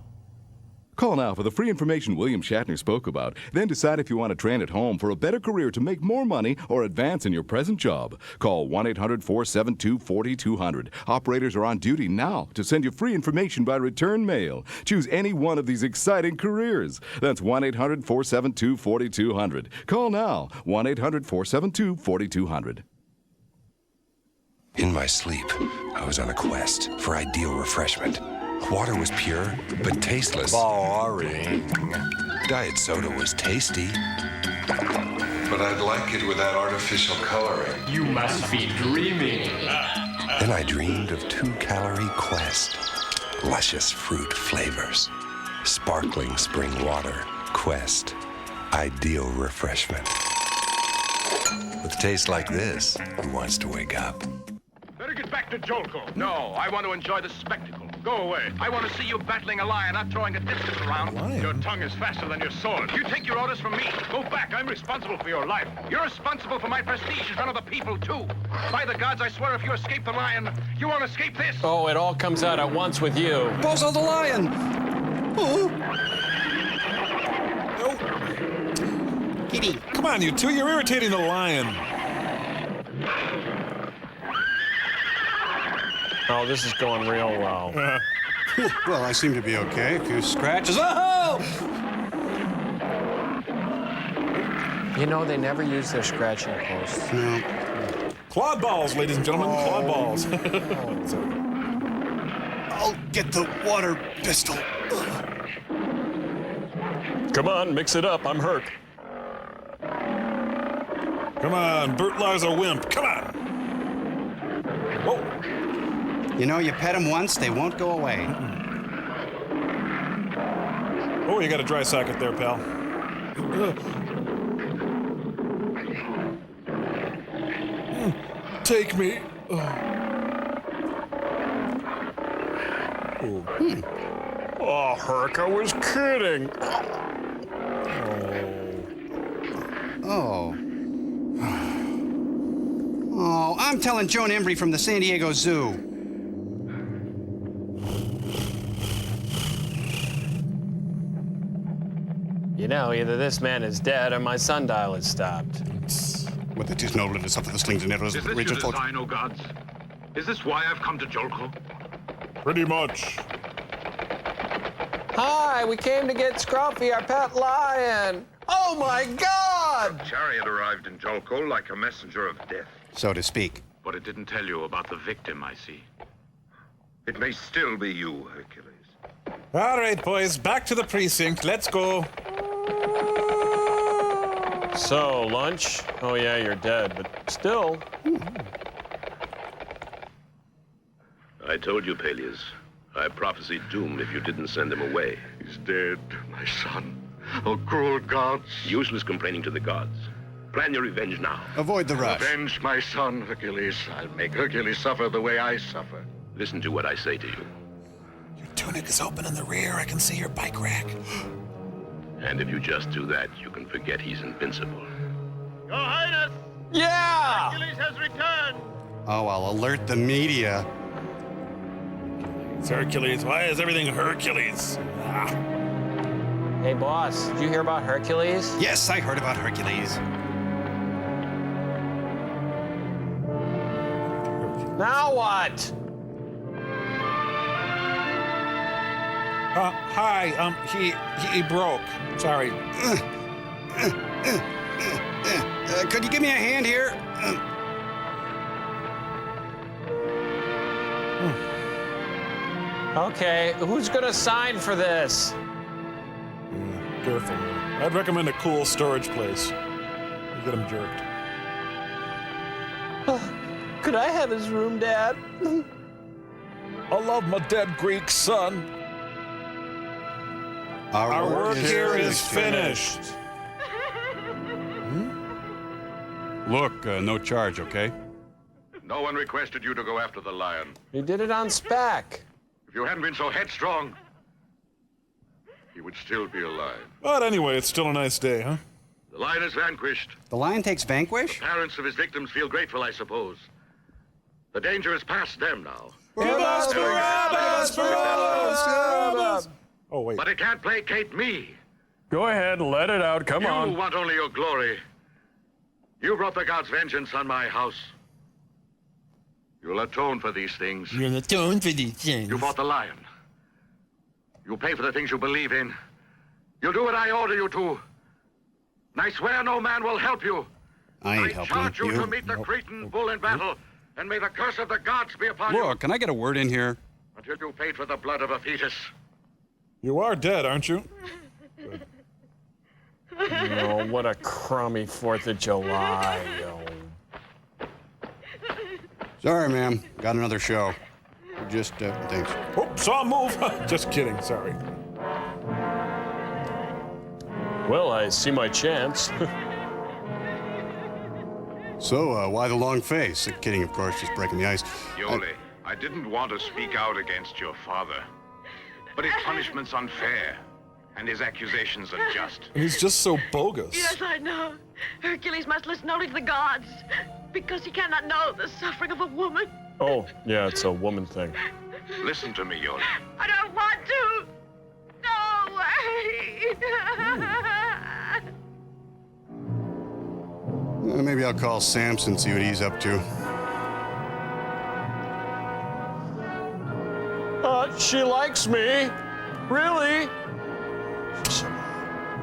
Call now for the free information William Shatner spoke about. Then decide if you want to train at home for a better career to make more money or advance in your present job. Call 1-800-472-4200. Operators are on duty now to send you free information by return mail. Choose any one of these exciting careers. That's 1-800-472-4200. Call now. 1-800-472-4200. In my sleep, I was on a quest for ideal refreshment. Water was pure, but tasteless. Boring. Diet soda was tasty, but I'd like it without artificial coloring. You must be dreaming. Then I dreamed of 2-calorie Quest. Luscious fruit flavors. Sparkling spring water. Quest. Ideal refreshment. With taste like this, who wants to wake up? Better get back to Jolko. No, I want to enjoy the spectacle. Go away. I want to see you battling a lion, not throwing a discus around. Your tongue is faster than your sword. You take your orders from me. Go back. I'm responsible for your life. You're responsible for my prestige in front of the people, too. By the gods, I swear if you escape the lion, you won't escape this. Oh, it all comes out at once with you. Bozo the lion! Oh. Kitty. Come on, you two. You're irritating the lion. Oh, this is going real well. Well, I seem to be okay. A few scratches. Oh! You know, they never use their scratching posts. No. Clawed balls, ladies and gentlemen. Clawed balls. I'll get the water pistol. Come on, mix it up. I'm hurt. Come on, Bert Lahr's a wimp. Come on. Whoa. You know, you pet them once, they won't go away. Oh, you got a dry socket there, pal. Take me. Oh, Herc, I was kidding. Oh. Oh, I'm telling Joan Embry from the San Diego Zoo. You know, either this man is dead or my sundial is stopped. With it is noble to suffer the slings and arrows Is of the this rage your of fortune. design, O gods? Is this why I've come to Jolko? Pretty much. Hi, we came to get Scruffy, our pet lion. Oh, my God! A chariot arrived in Jolko like a messenger of death. So to speak. But it didn't tell you about the victim, I see. It may still be you, Hercules. All right, boys, back to the precinct. Let's go. So, lunch? Oh, yeah, you're dead, but still. I told you, Peleus. I prophesied doom if you didn't send him away. He's dead, my son. Oh, cruel gods. Useless complaining to the gods. Plan your revenge now. Avoid the rush. Avenge my son, Hercules. I'll make Hercules suffer the way I suffer. Listen to what I say to you. Your tunic is open in the rear. I can see your bike rack. And if you just do that, you can forget he's invincible. Your Highness! Yeah! Hercules has returned! Oh, I'll alert the media. It's Hercules. Why is everything Hercules? Ah. Hey, boss, did you hear about Hercules? Yes, I heard about Hercules. Now what? Hi, he broke. Sorry. Could you give me a hand here? Okay, who's gonna sign for this? Careful. I'd recommend a cool storage place. You get him jerked. Could I have his room, Dad? I love my dead Greek son. Our work here is finished. Look, no charge, okay? No one requested you to go after the lion. You did it on spec. If you hadn't been so headstrong, he would still be alive. But anyway, it's still a nice day, huh? The lion is vanquished. The lion takes vanquish? The parents of his victims feel grateful, I suppose. The danger is past them now. Give us Barabbas! Barabbas! Oh, wait. But it can't placate me. Go ahead, let it out. Come on. You want only your glory. You brought the gods' vengeance on my house. You'll atone for these things. You'll atone for these things. You fought the lion. You'll pay for the things you believe in. You'll do what I order you to. And I swear no man will help you. I ain't helping charge you you. to meet the Cretan bull in battle, and may the curse of the gods be upon you. Look, can I get a word in here? Until you paid for the blood of a fetus. You are dead, aren't you? Oh, what a crummy 4th of July. Oh. Sorry, ma'am. Got another show. Just, thanks. Oh, saw a move. Just kidding, sorry. Well, I see my chance. So, why the long face? Kidding, of course, just breaking the ice. Yoli, I didn't want to speak out against your father. But his punishment's unfair, and his accusations unjust. And he's just so bogus. Yes, I know. Hercules must listen only to the gods, because he cannot know the suffering of a woman. Oh, yeah, it's a woman thing. Listen to me, Yoli. I don't want to. No way. Maybe I'll call Samson, see what he's up to. She likes me. Really?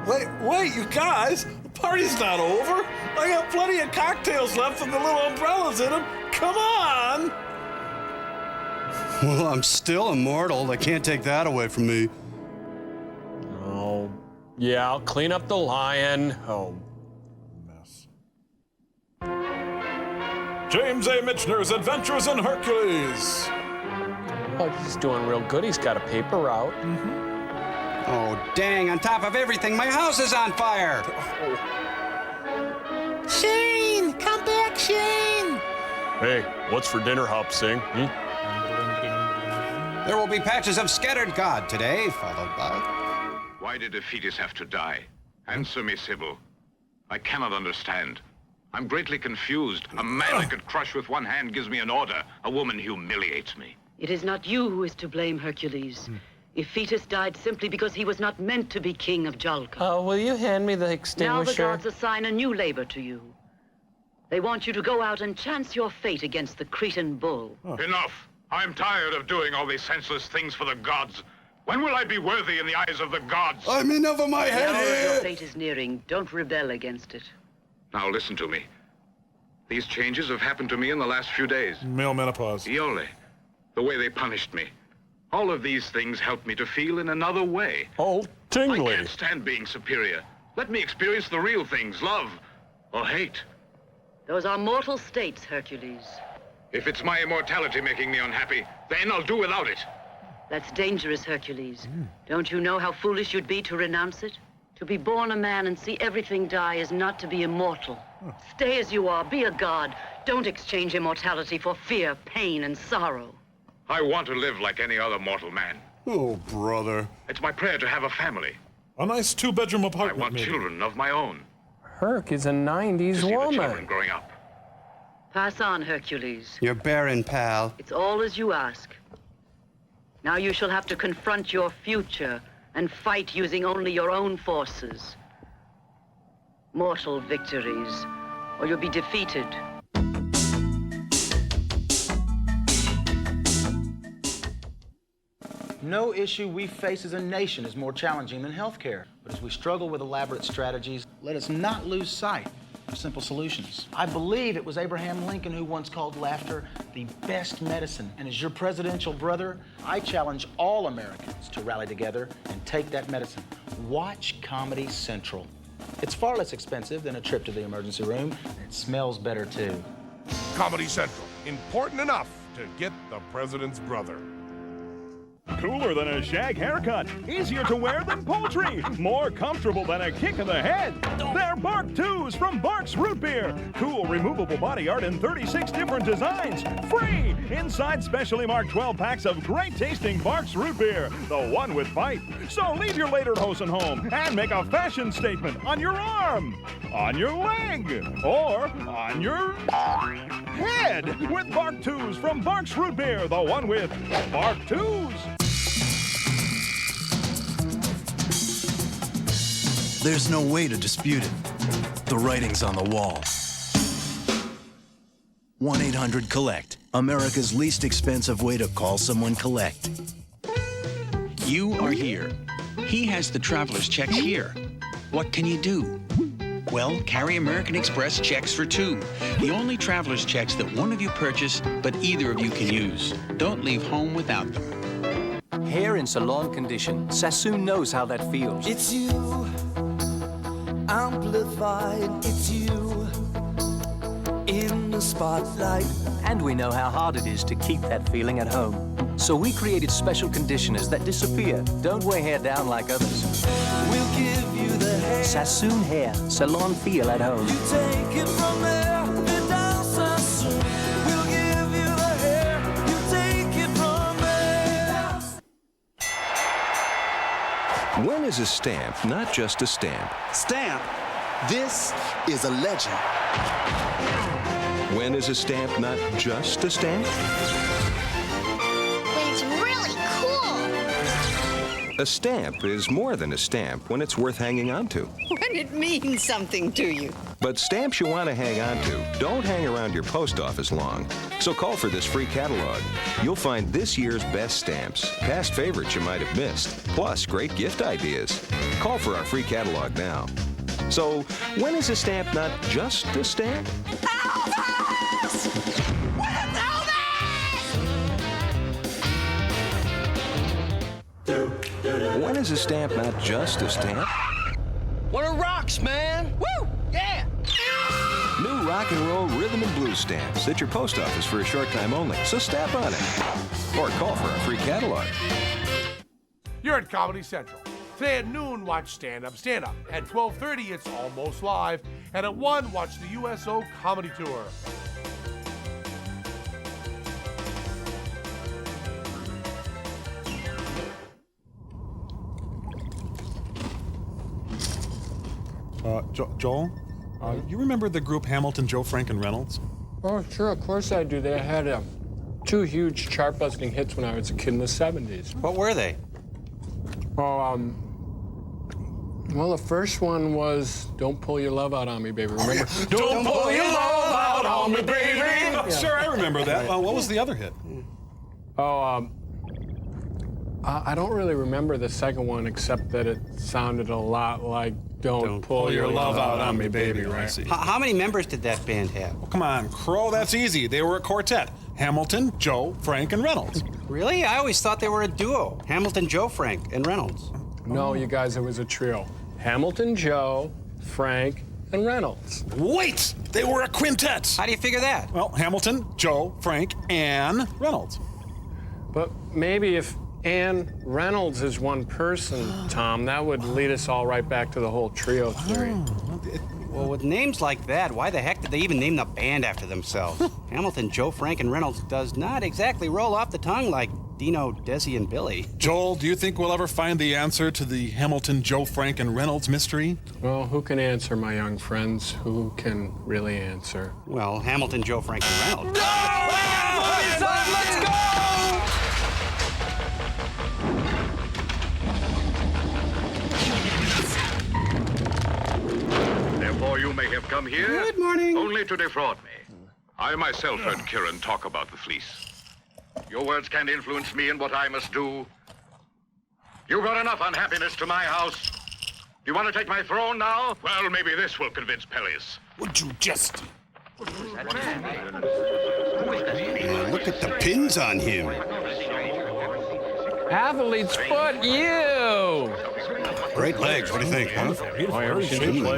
Wait, you guys. The party's not over. I got plenty of cocktails left with the little umbrellas in them. Come on. Well, I'm still immortal. They can't take that away from me. Oh, yeah, I'll clean up the lion. Oh. James A. Michener's Adventures in Hercules. Oh, he's doing real good. He's got a paper route. Oh, dang, on top of everything, my house is on fire! Shane! Come back, Shane! Hey, what's for dinner, Hop Sing? There will be patches of scattered God today, followed by... Why did a fetus have to die? Answer me, Sybil. I cannot understand. I'm greatly confused. A man I could crush with one hand gives me an order. A woman humiliates me. It is not you who is to blame, Hercules. If Fetus died simply because he was not meant to be king of Jalka. Oh, will you hand me the extinguisher? Now the gods assign a new labor to you. They want you to go out and chance your fate against the Cretan bull. Enough! I'm tired of doing all these senseless things for the gods. When will I be worthy in the eyes of the gods? I'm in over my head now that here! your fate is nearing, don't rebel against it. Now listen to me. These changes have happened to me in the last few days. Male menopause. Iole, the way they punished me. All of these things helped me to feel in another way. Oh, tingly. I can't stand being superior. Let me experience the real things, love or hate. Those are mortal states, Hercules. If it's my immortality making me unhappy, then I'll do without it. That's dangerous, Hercules. Don't you know how foolish you'd be to renounce it? To be born a man and see everything die is not to be immortal. Stay as you are, be a god. Don't exchange immortality for fear, pain, and sorrow. I want to live like any other mortal man. Oh, brother. It's my prayer to have a family. A nice two-bedroom apartment, I want maybe. children of my own. Herc is a 90s To see the woman. children growing up. Pass on, Hercules. You're barren, pal. It's all as you ask. Now you shall have to confront your future and fight using only your own forces. Mortal victories, or you'll be defeated. No issue we face as a nation is more challenging than healthcare. But as we struggle with elaborate strategies, let us not lose sight of simple solutions. I believe it was Abraham Lincoln who once called laughter the best medicine. And as your presidential brother, I challenge all Americans to rally together and take that medicine. Watch Comedy Central. It's far less expensive than a trip to the emergency room, and it smells better too. Comedy Central, important enough to get the president's brother. Cooler than a shag haircut, easier to wear than poultry, more comfortable than a kick in the head. There are Bark 2s from Bark's Root Beer. Cool, removable body art in 36 different designs. Free! Inside specially marked 12 packs of great tasting Bark's Root Beer, the one with bite. So leave your lederhosen home and make a fashion statement on your arm, on your leg, or on your head with Bark 2s from Bark's Root Beer, the one with Bark 2s. There's no way to dispute it. The writing's on the wall. 1-800-COLLECT, America's least expensive way to call someone collect. You are here. He has the traveler's checks here. What can you do? Well, carry American Express checks for two. The only traveler's checks that one of you purchase, but either of you can use. Don't leave home without them. Hair in salon condition. Sassoon knows how that feels. It's you, amplified, it's you, in the spotlight. And we know how hard it is to keep that feeling at home. So we created special conditioners that disappear, don't weigh hair down like others. We'll give you the hair. Sassoon hair, salon feel at home. You take it from there, and down Sassoon. We'll give you the hair. You take it from there. When is a stamp not just a stamp? Stamp, this is a legend. When is a stamp not just a stamp? When it's really cool. A stamp is more than a stamp when it's worth hanging on to. When it means something to you. But stamps you want to hang on to don't hang around your post office long. So call for this free catalog. You'll find this year's best stamps, past favorites you might have missed, plus great gift ideas. Call for our free catalog now. So, when is a stamp not just a stamp? When is a stamp not just a stamp? What are rocks, man? Woo! Yeah! New rock and roll rhythm and blues stamps at your post office for a short time only, so stamp on it. Or call for our free catalog. You're at Comedy Central. Today at noon, watch Stand Up, Stand Up. At 12:30, it's Almost Live. And at 1, watch the USO Comedy Tour. Joel, you remember the group Hamilton, Joe, Frank, and Reynolds? Oh, sure, of course I do. They had two huge chart-busting hits when I was a kid in the 70s. What were they? Oh, well, the first one was Don't Pull Your Love Out on Me, Baby. Remember? Don't pull your love out on me, baby. Yeah. Sure, I remember that. What was the other hit? Oh, I don't really remember the second one, except that it sounded a lot like Don't Pull Your Love Out on Me, Baby, right? How many members did that band have? Oh, come on, Crow, that's easy. They were a quartet. Hamilton, Joe, Frank, and Reynolds. Really? I always thought they were a duo. Hamilton, Joe, Frank, and Reynolds. No, you guys, it was a trio. Hamilton, Joe, Frank, and Reynolds. Wait! They were a quintet! How do you figure that? Well, Hamilton, Joe, Frank, and Reynolds. But maybe if Ann Reynolds is one person, Tom, that would lead us all right back to the whole trio theory. Well, with names like that, why the heck did they even name the band after themselves? Hamilton, Joe, Frank, and Reynolds does not exactly roll off the tongue like Dino, Desi, and Billy. Joel, do you think we'll ever find the answer to the Hamilton, Joe, Frank, and Reynolds mystery? Well, who can answer, my young friends? Who can really answer? Well, Hamilton, Joe, Frank, and Reynolds. Let's go! Therefore, you may have come here. Good morning. Only to defraud me. I myself heard Kieran talk about the fleece. Your words can't influence me in what I must do. You brought enough unhappiness to my house. You want to take my throne now? Well, maybe this will convince Peleus. Would you just... Look at the pins on him. Athlete's foot, you! Great legs. What do you think, huh?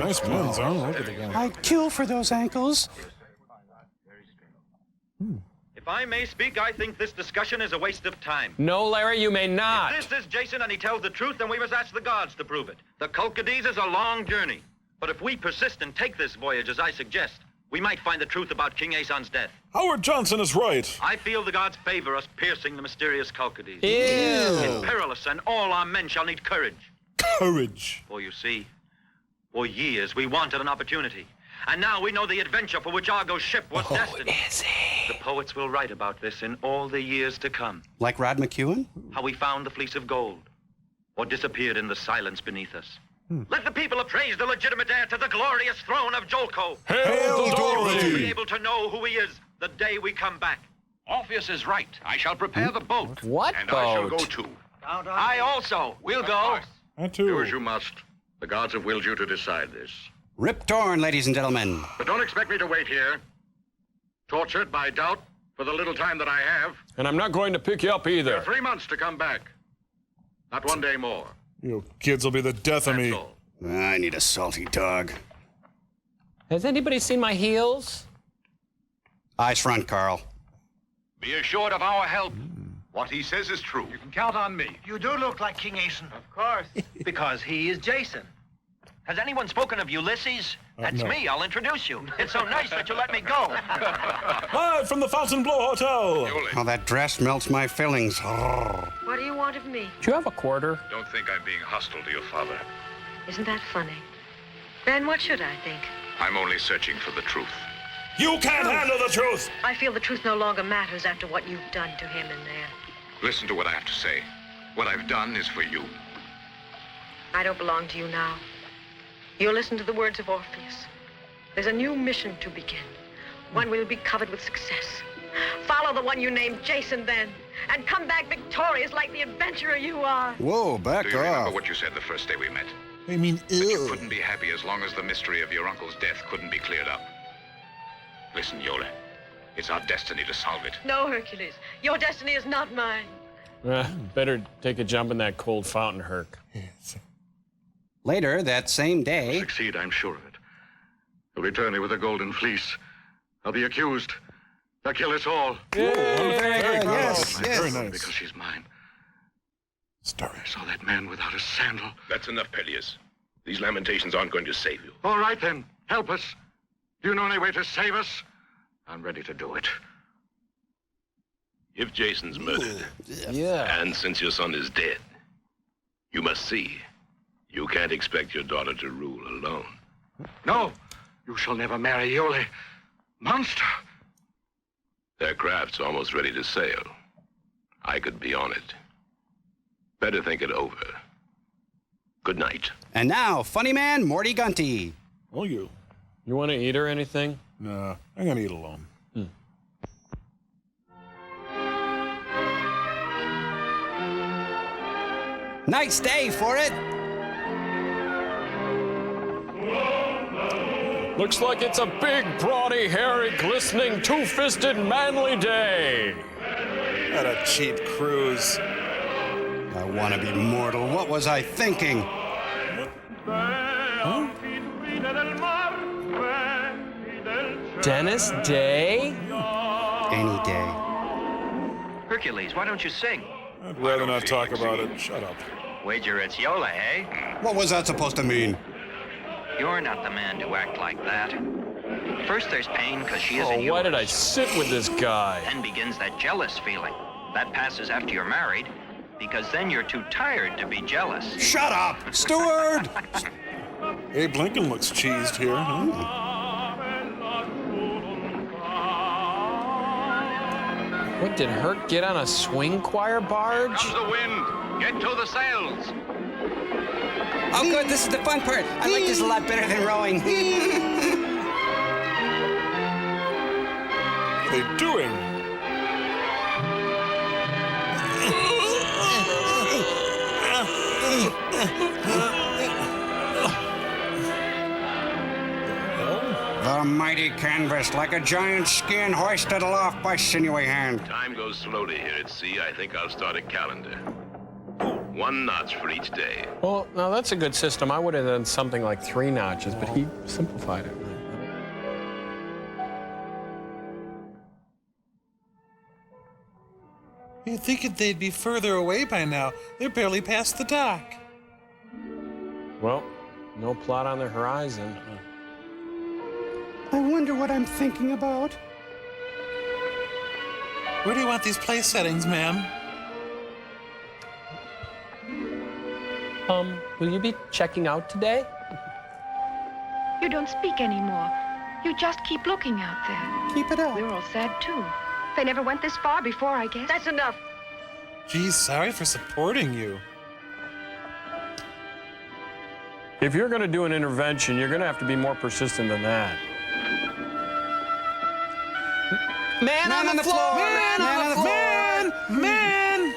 Nice pins, huh? Look at the guy. I'd kill for those ankles. If I may speak, I think this discussion is a waste of time. No, Larry, you may not. If this is Jason and he tells the truth, then we must ask the gods to prove it. The Kolkades is a long journey. But if we persist and take this voyage as I suggest, we might find the truth about King Aeson's death. Howard Johnson is right. I feel the gods favor us piercing the mysterious Hercules. Ew. It's perilous, and all our men shall need courage. Courage. For you see, for years we wanted an opportunity. And now we know the adventure for which Argo's ship was destined. Is he? The poets will write about this in all the years to come. Like Rod McEwen? How we found the fleece of gold, or disappeared in the silence beneath us. Let the people appraise the legitimate heir to the glorious throne of Jolko. Hail Dorothy! We'll be able to know who he is the day we come back. Orpheus is right. I shall prepare the boat. What And boat? I shall go too. I also. We'll go. Do as you must. The gods have willed you to decide this. Rip Torn, ladies and gentlemen. But don't expect me to wait here, tortured by doubt for the little time that I have. And I'm not going to pick you up You either. have 3 months to come back. Not 1 day more. You kids will be the death of me. I need a salty dog. Has anybody seen my heels? Eyes front, Carl. Be assured of our help. What he says is true. You can count on me. You do look like King Aeson. Of course. Because he is Jason. Has anyone spoken of Ulysses? That's no. me. I'll introduce you. It's so nice that you let me go. Live from the Fontainebleau Hotel. Oh, that dress melts my fillings. What do you want of me? Do you have a quarter? Don't think I'm being hostile to your father. Isn't that funny? Then what should I think? I'm only searching for the truth. You can't handle the truth. I feel the truth no longer matters after what you've done to him in there. Listen to what I have to say. What I've done is for you. I don't belong to you now. You'll listen to the words of Orpheus. There's a new mission to begin. One will be covered with success. Follow the one you named Jason then, and come back victorious like the adventurer you are. Whoa, back Do you remember off. what you said the first day we met? I mean, That you ew. couldn't be happy as long as the mystery of your uncle's death couldn't be cleared up. Listen, Yola. It's our destiny to solve it. No, Hercules. Your destiny is not mine. Better take a jump in that cold fountain, Herc. Later that same day. Succeed, I'm sure of it. He'll return here with the golden fleece. I'll be accused. They'll kill us all. Very good. Yes, Very yes. Because she's mine. Story. I saw that man without a sandal. That's enough, Peleus. These lamentations aren't going to save you. All right, then. Help us. Do you know any way to save us? I'm ready to do it. If Jason's murdered, Yeah. and since your son is dead, you must see, you can't expect your daughter to rule alone. No, you shall never marry Yoli. Monster! Their craft's almost ready to sail. I could be on it. Better think it over. Good night. And now, funny man Morty Gunty. Oh, you. You want to eat or anything? Nah, I'm gonna eat alone. Nice day for it. Looks like it's a big, brawny, hairy, glistening, two-fisted, manly day. What a cheap cruise. I want to be mortal. What was I thinking? Dennis Day? Any day. Hercules, why don't you sing? I'd rather not talk about it. Shut up. Wager it's Yola, eh? What was that supposed to mean? You're not the man to act like that. First there's pain because she isn't Oh, yours. why did I sit with this guy? Then begins that jealous feeling. That passes after you're married, because then you're too tired to be jealous. Shut up, steward! Abe Lincoln looks cheesed here. What, did Herc get on a swing choir barge? Comes the wind. Get to the sails. Oh, good, this is the fun part. I like this a lot better than rowing. What are they doing? The mighty canvas, like a giant skin hoisted aloft by sinewy hand. Time goes slowly here at sea. I think I'll start a calendar. 1 notch for each day. Well, now that's a good system. I would have done something like 3 notches, but he simplified it. You'd think they'd be further away by now. They're barely past the dock. Well, No plot on the horizon. I wonder what I'm thinking about. Where do you want these place settings, ma'am? Will you be checking out today? You don't speak anymore. You just keep looking out there. Keep it up. We're all sad, too. They never went this far before, I guess. That's enough. Geez, sorry for supporting you. If you're going to do an intervention, you're going to have to be more persistent than that. Man on the floor! Man on the floor! Man!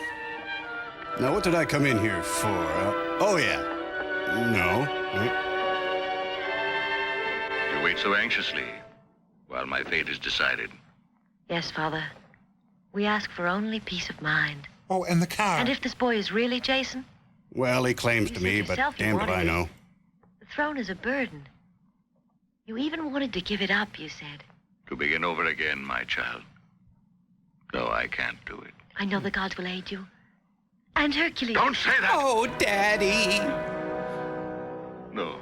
Now, what did I come in here for? Oh, yeah. No. You wait so anxiously while my fate is decided. Yes, Father. We ask for only peace of mind. Oh, and the car. And if this boy is really Jason? Well, he claims to me, but damned if I know. The throne is a burden. You even wanted to give it up, you said. To begin over again, my child. No, I can't do it. I know the gods will aid you. And Hercules. Don't say that! Oh, Daddy! No.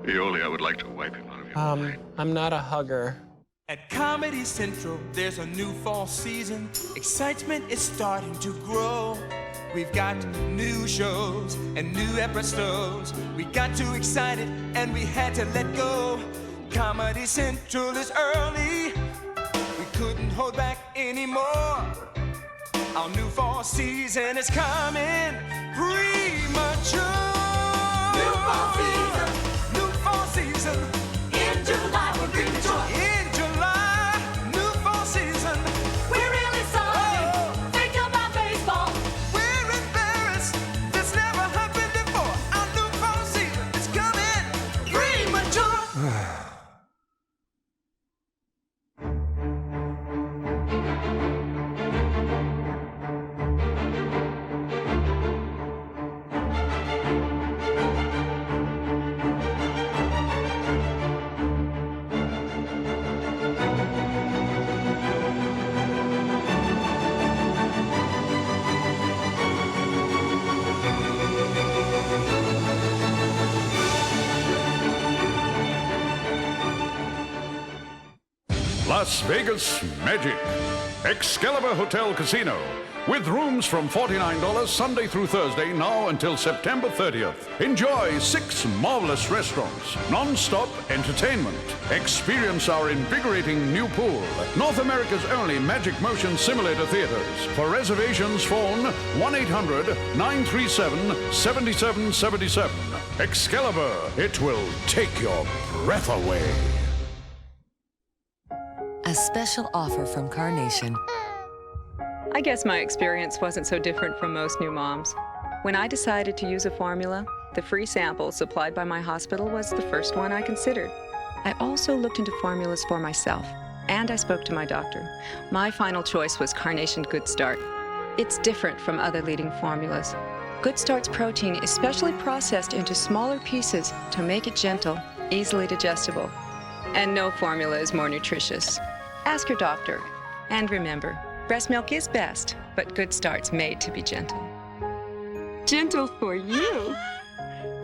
Iole, I would like to wipe him out of your mind. I'm not a hugger. At Comedy Central, there's a new fall season. Excitement is starting to grow. We've got new shows and new episodes. We got too excited and we had to let go. Comedy Central is early. We couldn't hold back anymore. Our new fall season is coming premature. New fall season. New fall season. In July, we're premature. In July, new fall season. We're really sorry. Think about baseball. We're embarrassed. This never happened before. Our new fall season is coming premature. Las Vegas Magic. Excalibur Hotel Casino. With rooms from $49 Sunday through Thursday, now until September 30th. Enjoy 6 marvelous restaurants, non-stop entertainment. Experience our invigorating new pool. North America's only Magic Motion Simulator theaters. For reservations, phone 1-800-937-7777. Excalibur, it will take your breath away. A special offer from Carnation. I guess my experience wasn't so different from most new moms. When I decided to use a formula, the free sample supplied by my hospital was the first one I considered. I also looked into formulas for myself, and I spoke to my doctor. My final choice was Carnation Good Start. It's different from other leading formulas. Good Start's protein is specially processed into smaller pieces to make it gentle, easily digestible. And no formula is more nutritious. Ask your doctor. And remember, breast milk is best, but Good Start's made to be gentle. Gentle for you.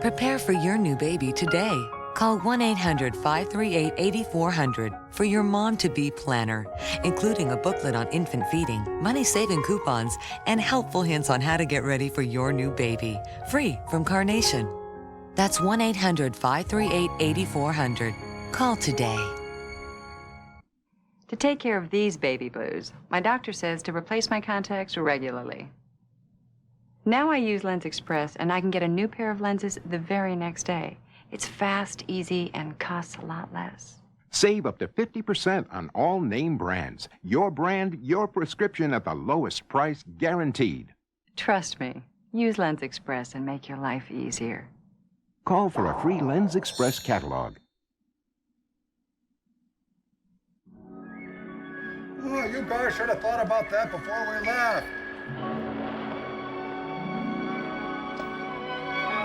Prepare for your new baby today. Call 1-800-538-8400 for your mom-to-be planner, including a booklet on infant feeding, money-saving coupons, and helpful hints on how to get ready for your new baby. Free from Carnation. That's 1-800-538-8400. Call today. To take care of these baby blues, my doctor says to replace my contacts regularly. Now I use Lens Express, and I can get a new pair of lenses the very next day. It's fast, easy, and costs a lot less. Save up to 50% on all name brands. Your brand, your prescription at the lowest price guaranteed. Trust me, use Lens Express and make your life easier. Call for a free Lens Express catalog. Oh, you guys should have thought about that before we left.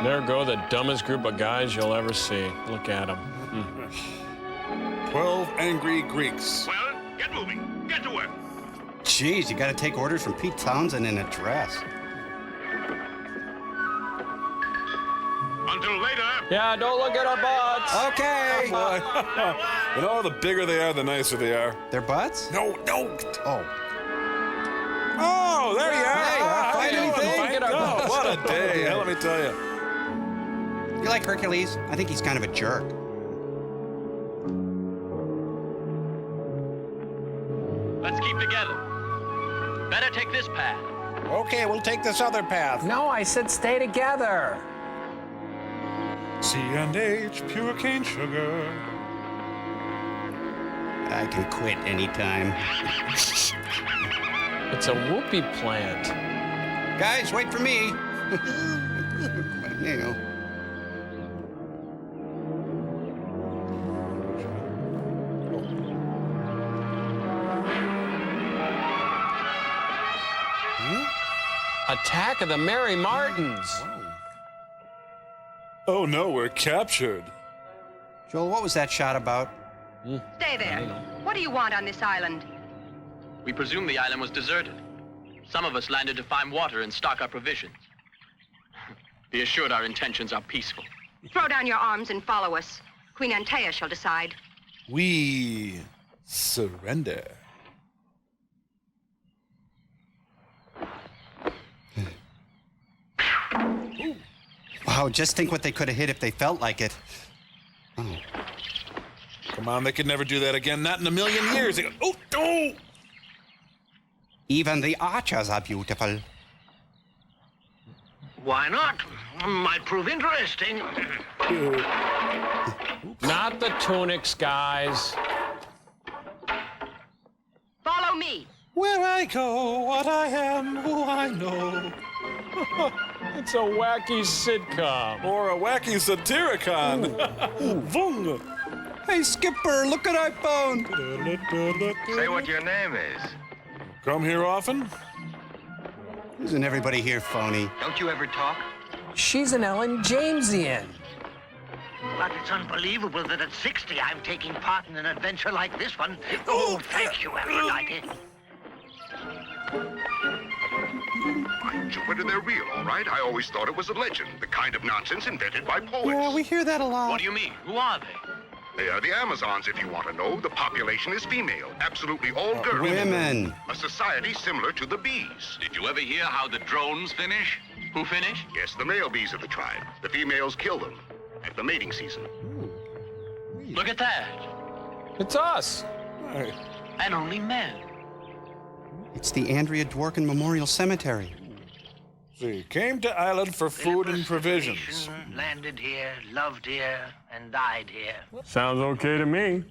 There go the dumbest group of guys you'll ever see. Look at them. 12 angry Greeks. Well, get moving. Get to work. Jeez, you gotta take orders from Pete Townsend in a dress. On until later. Yeah, don't look at our butts. Okay. You know, the bigger they are, the nicer they are. Their butts? No. Oh. Oh, there you are. Hey, How you doing, anything? Frank? Oh, what a day. Let me tell you. You like Hercules? I think he's kind of a jerk. Let's keep together. Better take this path. Okay, we'll take this other path. No, I said stay together. C&H, pure cane sugar. I can quit anytime. It's a whoopee plant. Guys, wait for me. My nail. Attack of the Mary Martins. Oh no, we're captured. Joel, what was that shot about? Stay there. What do you want on this island? We presume the island was deserted. Some of us landed to find water and stock our provisions. Be assured our intentions are peaceful. Throw down your arms and follow us. Queen Antea shall decide. We surrender. Wow, just think what they could have hit if they felt like it. Oh. Come on, they could never do that again. Not in a million years. They go, oh, no! Even the archers are beautiful. Why not? Might prove interesting. Not the tunics, guys. Follow me. Where I go, what I am, who I know. It's a wacky sitcom. Or a wacky satiricon. Vung. Hey, Skipper, look what I found. Say what your name is. Come here often? Isn't everybody here phony? Don't you ever talk? She's an Ellen Jamesian. But it's unbelievable that at 60 I'm taking part in an adventure like this one. Oh, thank you, Aphrodite. By Jupiter, they're real, all right? I always thought it was a legend, the kind of nonsense invented by poets. Yeah, we hear that a lot. What do you mean? Who are they? They are the Amazons, if you want to know. The population is female, absolutely all girls. Women. A society similar to the bees. Did you ever hear how the drones finish? Who finish? Yes, the male bees of the tribe. The females kill them at the mating season. Look at that. It's us. And only men. It's the Andrea Dworkin Memorial Cemetery. See, came to island for food and provisions. Landed here, loved here, and died here. Sounds okay to me.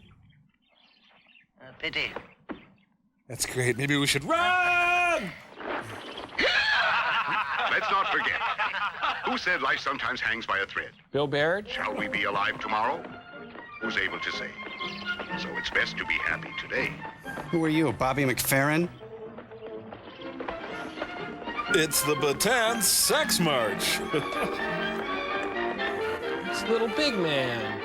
A pity. That's great. Maybe we should run! Let's not forget. Who said life sometimes hangs by a thread? Bill Baird? Shall we be alive tomorrow? Who's able to say? So it's best to be happy today. Who are you, Bobby McFerrin? It's the Bataan Sex March. It's Little Big Man.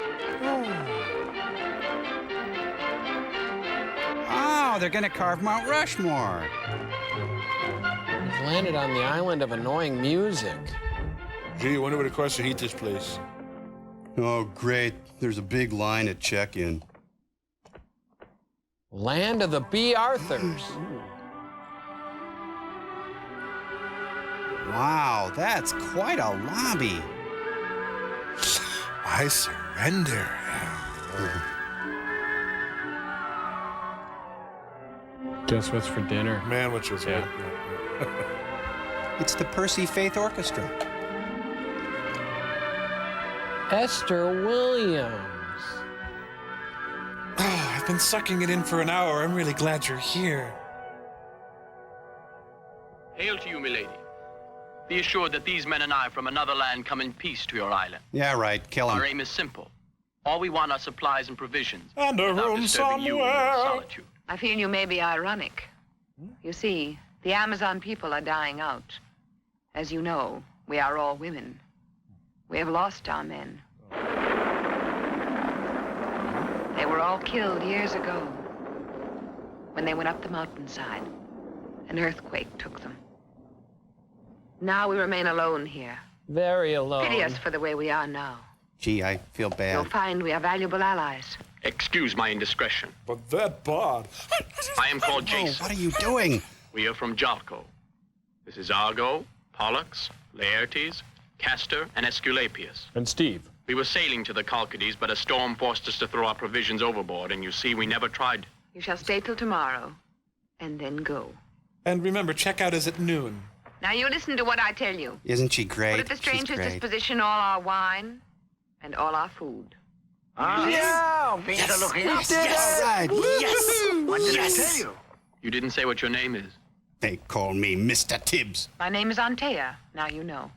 Oh, they're gonna carve Mount Rushmore. We've landed on the island of annoying music. Gee, I wonder what it costs to heat this place. Oh, great. There's a big line at check-in. Land of the B. Arthurs. Wow, that's quite a lobby. I surrender. Guess what's for dinner? Man, what's your food? It's the Percy Faith Orchestra. Esther Williams. Oh, I've been sucking it in for an hour. I'm really glad you're here. Hail to you, milady. Be assured that these men and I from another land come in peace to your island. Yeah, right. Kill him. Our aim is simple. All we want are supplies and provisions. And a without room disturbing you in your somewhere. solitude. I feel you may be ironic. You see, the Amazon people are dying out. As you know, we are all women. We have lost our men. They were all killed years ago when they went up the mountainside. An earthquake took them. Now we remain alone here, Very alone. Pity us for the way we are now. Gee, I feel You'll bad. find we are valuable allies. Excuse my indiscretion. But that bod. I am called Jason. What are you doing? We are from Jalco. This is Argo, Pollux, Laertes, Castor, and Aesculapius. And Steve. We were sailing to the Chalcidies, but a storm forced us to throw our provisions overboard, and you see, we never tried. You shall stay till tomorrow, and then go. And remember, checkout is at noon. Now you listen to what I tell you. Isn't she great? Put at the She's stranger's great. disposition all our wine and all our food. Yeah! Things are looking up. Yes! Right. Yes! What did I tell you? You didn't say what your name is. They call me Mr. Tibbs. My name is Antea. Now you know.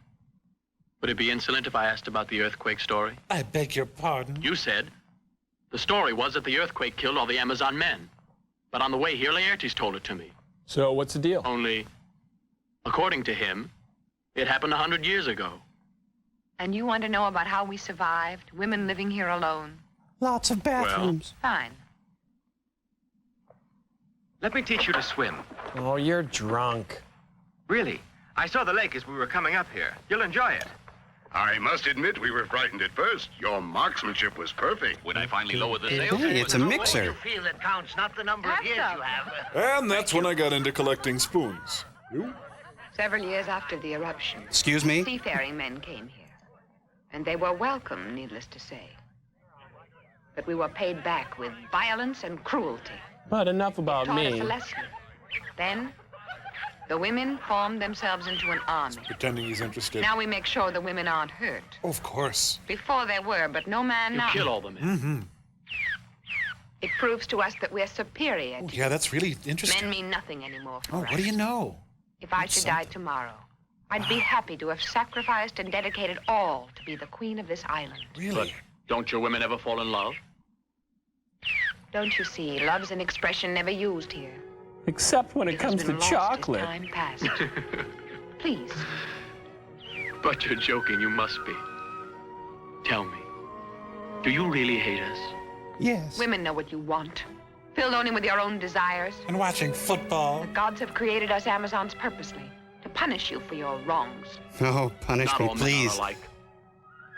Would it be insolent if I asked about the earthquake story? I beg your pardon. You said the story was that the earthquake killed all the Amazon men. But on the way here, Laertes told it to me. So what's the deal? Only, according to him, it happened 100 years ago. And you want to know about how we survived, women living here alone? Lots of bathrooms. Fine. Let me teach you to swim. Oh, you're drunk. Really? I saw the lake as we were coming up here. You'll enjoy it. I must admit we were frightened at first. Your marksmanship was perfect. When I finally lowered the sails... Hey, it's a mixer. You feel it counts, not the number of years you have. And that's when I got into collecting spoons. You? Several years after the eruption. Excuse me? Seafaring men came here. And they were welcome, needless to say. But we were paid back with violence and cruelty. But enough about Taught us me. a lesson. Then, the women formed themselves into an army. Pretending he's interested. Now we make sure the women aren't hurt. Of course. Before there were, but no man You now. kill all the men. Mm-hmm. It proves to us that we're superior. Oh, yeah, that's really interesting. Men mean nothing anymore for Oh, us. what do you know? If I should die tomorrow, I'd be happy to have sacrificed and dedicated all to be the queen of this island. Really? But don't your women ever fall in love? Don't you see, love's an expression never used here. Except when it It has comes to been lost as chocolate. time passed. Please. But you're joking, you must be. Tell me, do you really hate us? Yes. Women know what you want. Filled only with your own desires. And watching football. The gods have created us Amazons purposely to punish you for your wrongs. Oh, punish Not me, all men are please. alike.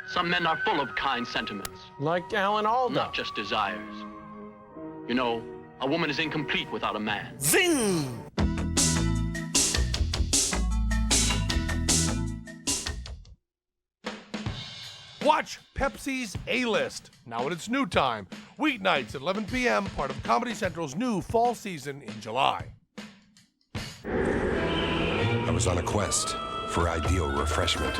Some men are full of kind sentiments. Like Alan Alda. Not just desires. You know, a woman is incomplete without a man. Zing! Watch Pepsi's A-List, now in its new time. Weeknights at 11 p.m., part of Comedy Central's new fall season in July. I was on a quest for ideal refreshment.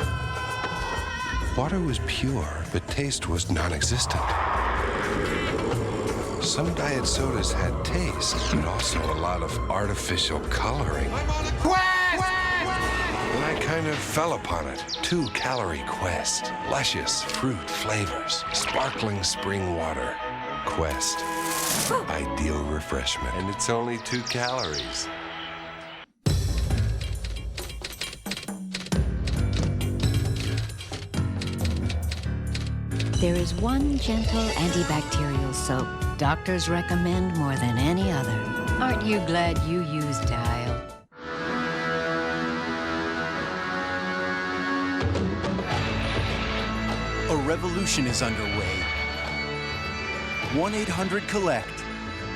Water was pure, but taste was non-existent. Some diet sodas had taste, but also a lot of artificial coloring. And I kind of fell upon it. 2-calorie Quest. Luscious fruit flavors. Sparkling spring water. Quest. Ideal refreshment. And it's only 2 calories. There is one gentle antibacterial soap doctors recommend more than any other. Aren't you glad you used Dial? A revolution is underway. 1-800-COLLECT.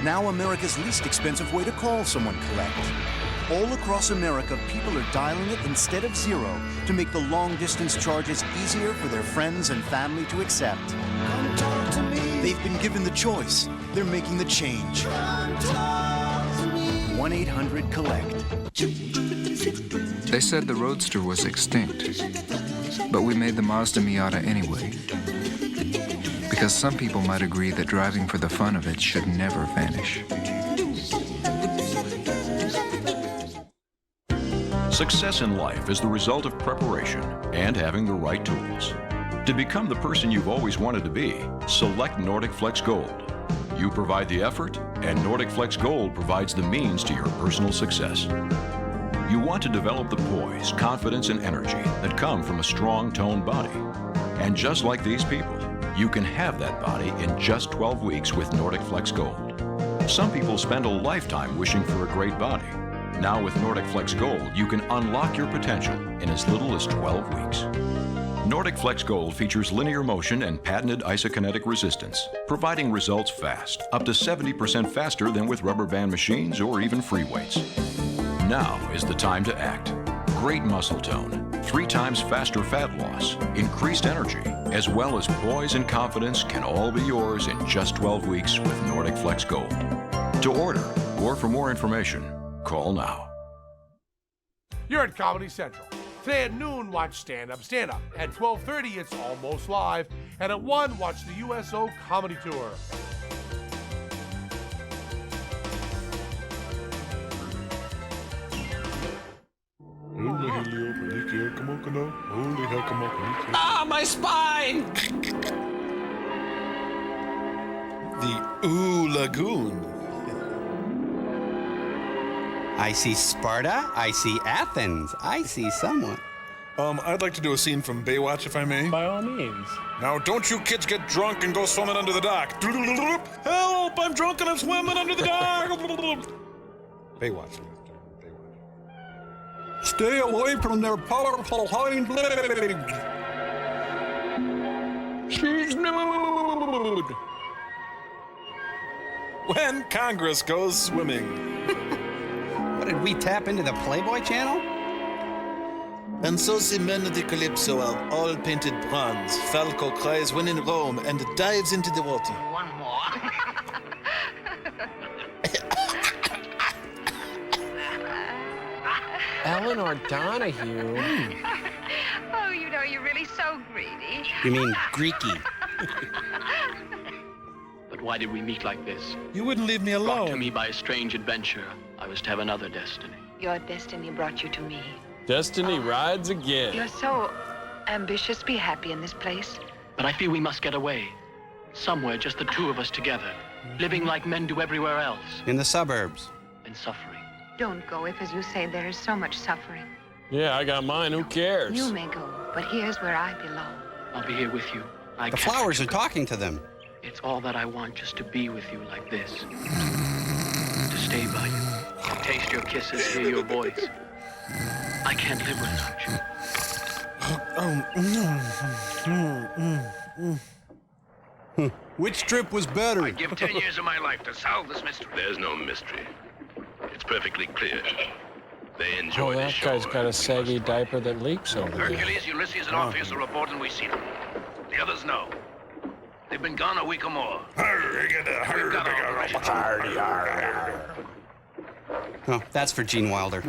Now America's least expensive way to call someone collect. All across America, people are dialing it instead of 0 to make the long-distance charges easier for their friends and family to accept. Come talk to me. They've been given the choice. They're making the change. 1-800-COLLECT. They said the Roadster was extinct, but we made the Mazda Miata anyway. Because some people might agree that driving for the fun of it should never vanish. Success in life is the result of preparation and having the right tools. To become the person you've always wanted to be, select Nordic Flex Gold. You provide the effort, and Nordic Flex Gold provides the means to your personal success. You want to develop the poise, confidence, and energy that come from a strong, toned body. And just like these people, you can have that body in just 12 weeks with Nordic Flex Gold. Some people spend a lifetime wishing for a great body. Now with Nordic Flex Gold, you can unlock your potential in as little as 12 weeks. Nordic Flex Gold features linear motion and patented isokinetic resistance, providing results fast, up to 70% faster than with rubber band machines or even free weights. Now is the time to act. Great muscle tone, 3 times faster fat loss, increased energy, as well as poise and confidence can all be yours in just 12 weeks with Nordic Flex Gold. To order or for more information, call now. You're at Comedy Central. Today at noon, watch Stand Up, Stand Up. At 12:30, it's Almost Live. And at 1, watch the USO Comedy Tour. Ah, my spine! The Ooh Lagoon. I see Sparta. I see Athens. I see someone. I'd like to do a scene from Baywatch, if I may. By all means. Now, don't you kids get drunk and go swimming under the dock. Help! I'm drunk and I'm swimming under the dock. Baywatch. Stay away from their powerful hind legs. She's nude! When Congress goes swimming. What, did we tap into the Playboy channel? And so the men of the Calypso are all painted bronze. Falco cries when in Rome and dives into the water. One more. Eleanor Donahue. Oh, you know, you're really so greedy. You mean Greeky? But why did we meet like this? You wouldn't leave me alone. Brought to me by a strange adventure, I was to have another destiny. Your destiny brought you to me. Destiny rides again. You're so ambitious. Be happy in this place. But I feel we must get away. Somewhere, just the two of us together. Living like men do everywhere else. In the suburbs. And suffering. Don't go if, as you say, there is so much suffering. Yeah, I got mine. Who cares? You may go, but here's where I belong. I'll be here with you. The flowers are talking to them. It's all that I want, just to be with you like this. To stay by you. To taste your kisses, hear your voice. I can't live without you. Which trip was better? I'd give 10 years of my life to solve this mystery. There's no mystery. It's perfectly clear. They enjoy Oh, the that show. guy's got a saggy diaper that leaks over there. Hercules, Ulysses, and Orpheus are reporting we see them. The others know. They've been gone a week or more. Oh, that's for Gene Wilder.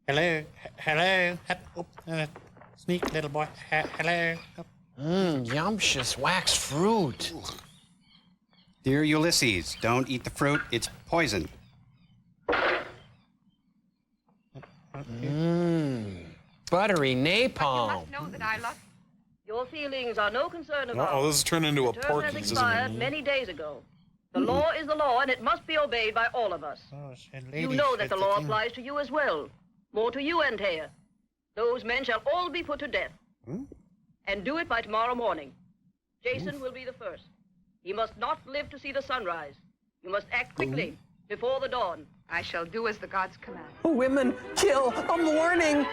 Hello. Sneak, little boy. Hello. Yumptious wax fruit. Dear Ulysses, don't eat the fruit. It's poison. Buttery napalm. You must know that I love. Your feelings are no concern of ours. Uh-oh, this is turning into a The term has Porky's, expired isn't it? many days ago. The law is the law, and it must be obeyed by all of us. You know that the law applies to you as well. More to you, Antea. Those men shall all be put to death. And do it by tomorrow morning. Jason will be the first. He must not live to see the sunrise. You must act quickly, before the dawn. I shall do as the gods command. Women kill. I'm warning.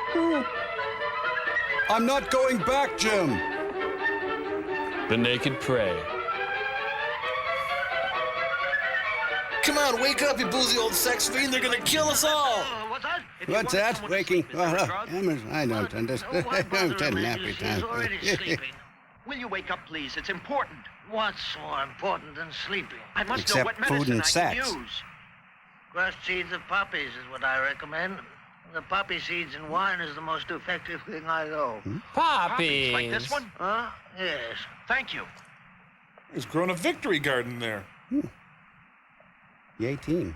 I'm not going back, Jim. The naked prey. Come on, wake up, you boozy old sex fiend. They're gonna kill us all. What's that? What's that? Waking? I don't understand. I'm getting happy He's time. already sleeping. Will you wake up, please? It's important. What's more important than sleeping? I must Except know what medicine food and I can sex. use. Crushed seeds of poppies is what I recommend. The poppy seeds in wine is the most effective thing I know. Poppies. Like this one? Huh? Yes. Thank you. He's grown a victory garden there. Yay, team.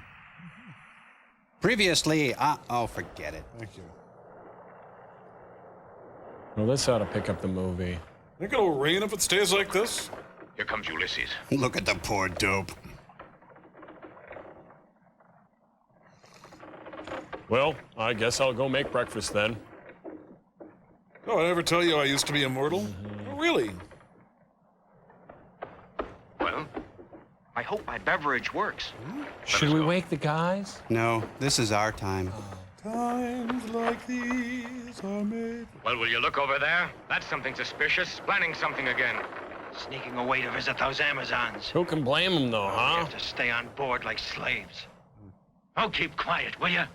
Previously, oh, forget it. Thank you. Well, this ought to pick up the movie. Think it'll rain if it stays like this? Here comes Ulysses. Look at the poor dope. Well, I guess I'll go make breakfast then. Oh, I never tell you I used to be immortal? Oh, really? Well, I hope my beverage works. Should we wake the guys? No, this is our time. Times like these are made. Well, will you look over there? That's something suspicious. Planning something again. Sneaking away to visit those Amazons. Who can blame them, though, You huh? have to stay on board like slaves. Oh, keep quiet, will you?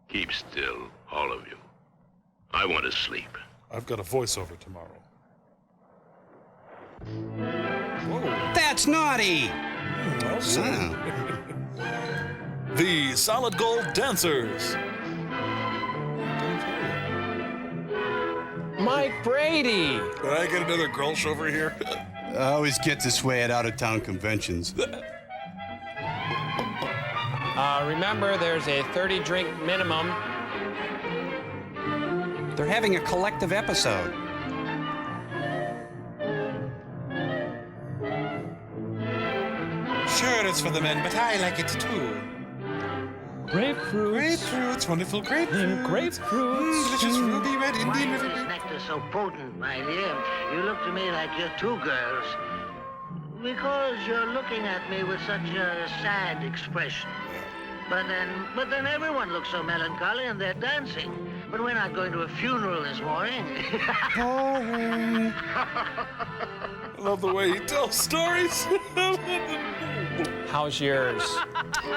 Keep still, all of you. I want to sleep. I've got a voiceover tomorrow. That's naughty! Well said. The Solid Gold Dancers. Mike Brady! Did I get another Grolsch over here? Always gets this way at out-of-town conventions. Remember, there's a 30-drink minimum. They're having a collective episode. Sure, it's for the men, but I like it too. Grapefruits. Grapefruits, wonderful grapefruits. Grapefruits. Delicious ruby red Why Indian is river. this nectar so potent, my dear? You look to me like you're two girls. Because you're looking at me with such a sad expression. But then everyone looks so melancholy and they're dancing. But we're not going to a funeral this morning. I love the way he tells stories. How's yours?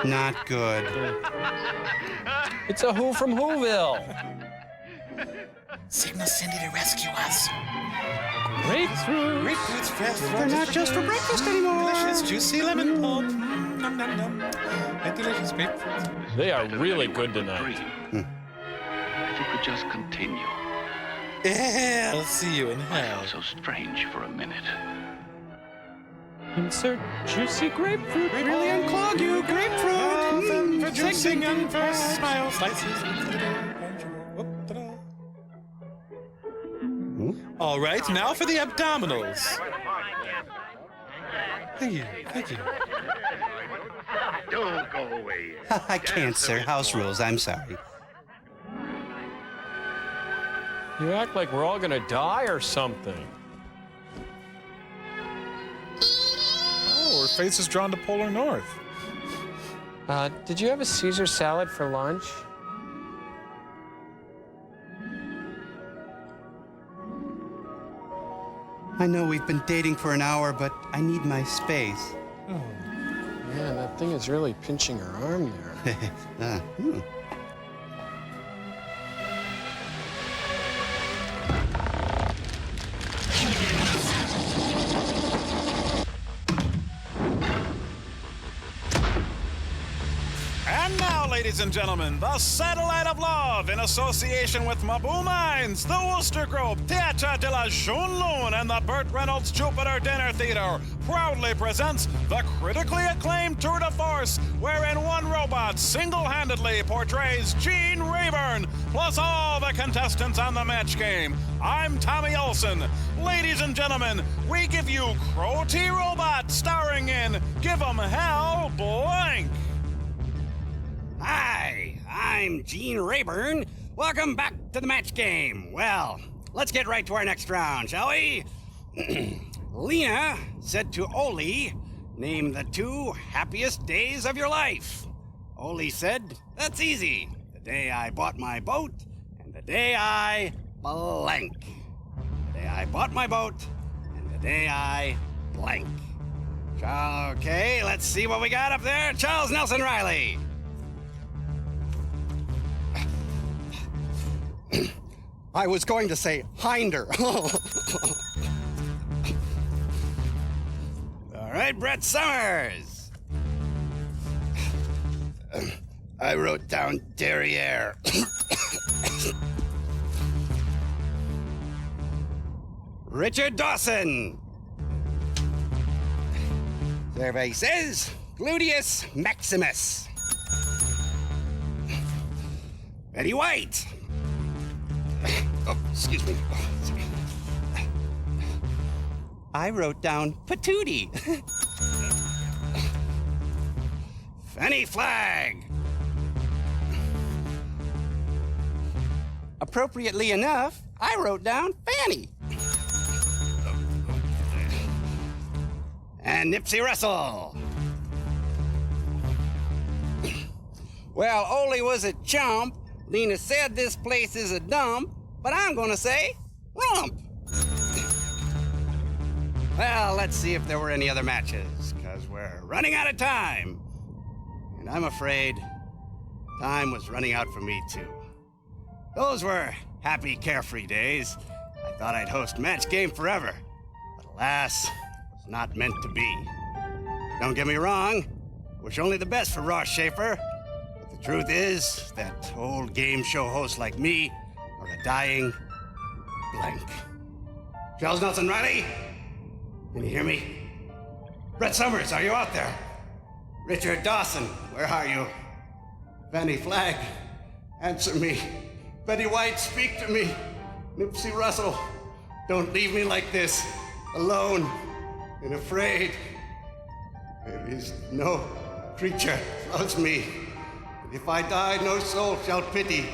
Not good. It's a Who from Whoville. Signal Cindy to rescue us. Grapefruit. Grapefruits, fresh. They're not just for breakfast anymore. Delicious, juicy lemon pulp. Nom, nom, nom. And delicious grapefruits. They are really good tonight. If you could just continue. Yeah, I'll see you in hell. So strange for a minute. Insert juicy grapefruit. Really unclog you, grapefruit. For juicing and for smile slices. All right, now for the abdominals. Thank you, thank you. Don't go away. I can't, sir. House rules. I'm sorry. You act like we're all gonna die or something. Oh, her face is drawn to Polar North. Did you have a Caesar salad for lunch? I know we've been dating for an hour, but I need my space. Oh, man, that thing is really pinching her arm there. And now, ladies and gentlemen, the Satellite of Love, in association with Mabou Mines, the Wooster Group, Theatre de la Jeune Lune, and the Burt Reynolds Jupiter Dinner Theater, proudly presents the critically acclaimed tour de force, wherein one robot single-handedly portrays Gene Rayburn, plus all the contestants on the match game. I'm Tommy Olson. Ladies and gentlemen, we give you Crow T Robot, starring in Give 'em Hell Blank. Hi, I'm Gene Rayburn. Welcome back to the match game. Well, let's get right to our next round, shall we? Lena said to Oli, name the 2 happiest days of your life. Oli said, that's easy. The day I bought my boat and the day I blank. The day I bought my boat and the day I blank. Okay, let's see what we got up there. Charles Nelson Riley. I was going to say hinder. All right, Brett Summers. I wrote down derriere. Richard Dawson. Survey says gluteus maximus. Betty White. Oh, excuse me. I wrote down patootie. Fanny Flagg. Appropriately enough, I wrote down Fanny. and Nipsey Russell. Well, Ole was a chump. Lena said this place is a dump, but I'm gonna say rump. Well, let's see if there were any other matches, because we're running out of time. And I'm afraid time was running out for me, too. Those were happy, carefree days. I thought I'd host Match Game forever, but alas, it was not meant to be. Don't get me wrong, wish only the best for Ross Schaefer, but the truth is that old game show hosts like me are a dying blank. Charles Nelson Riley, can you hear me? Brett Summers, are you out there? Richard Dawson, where are you? Fanny Flagg, answer me. Betty White, speak to me. Nipsey Russell, don't leave me like this, alone and afraid. There is no creature loves me. And if I die, no soul shall pity.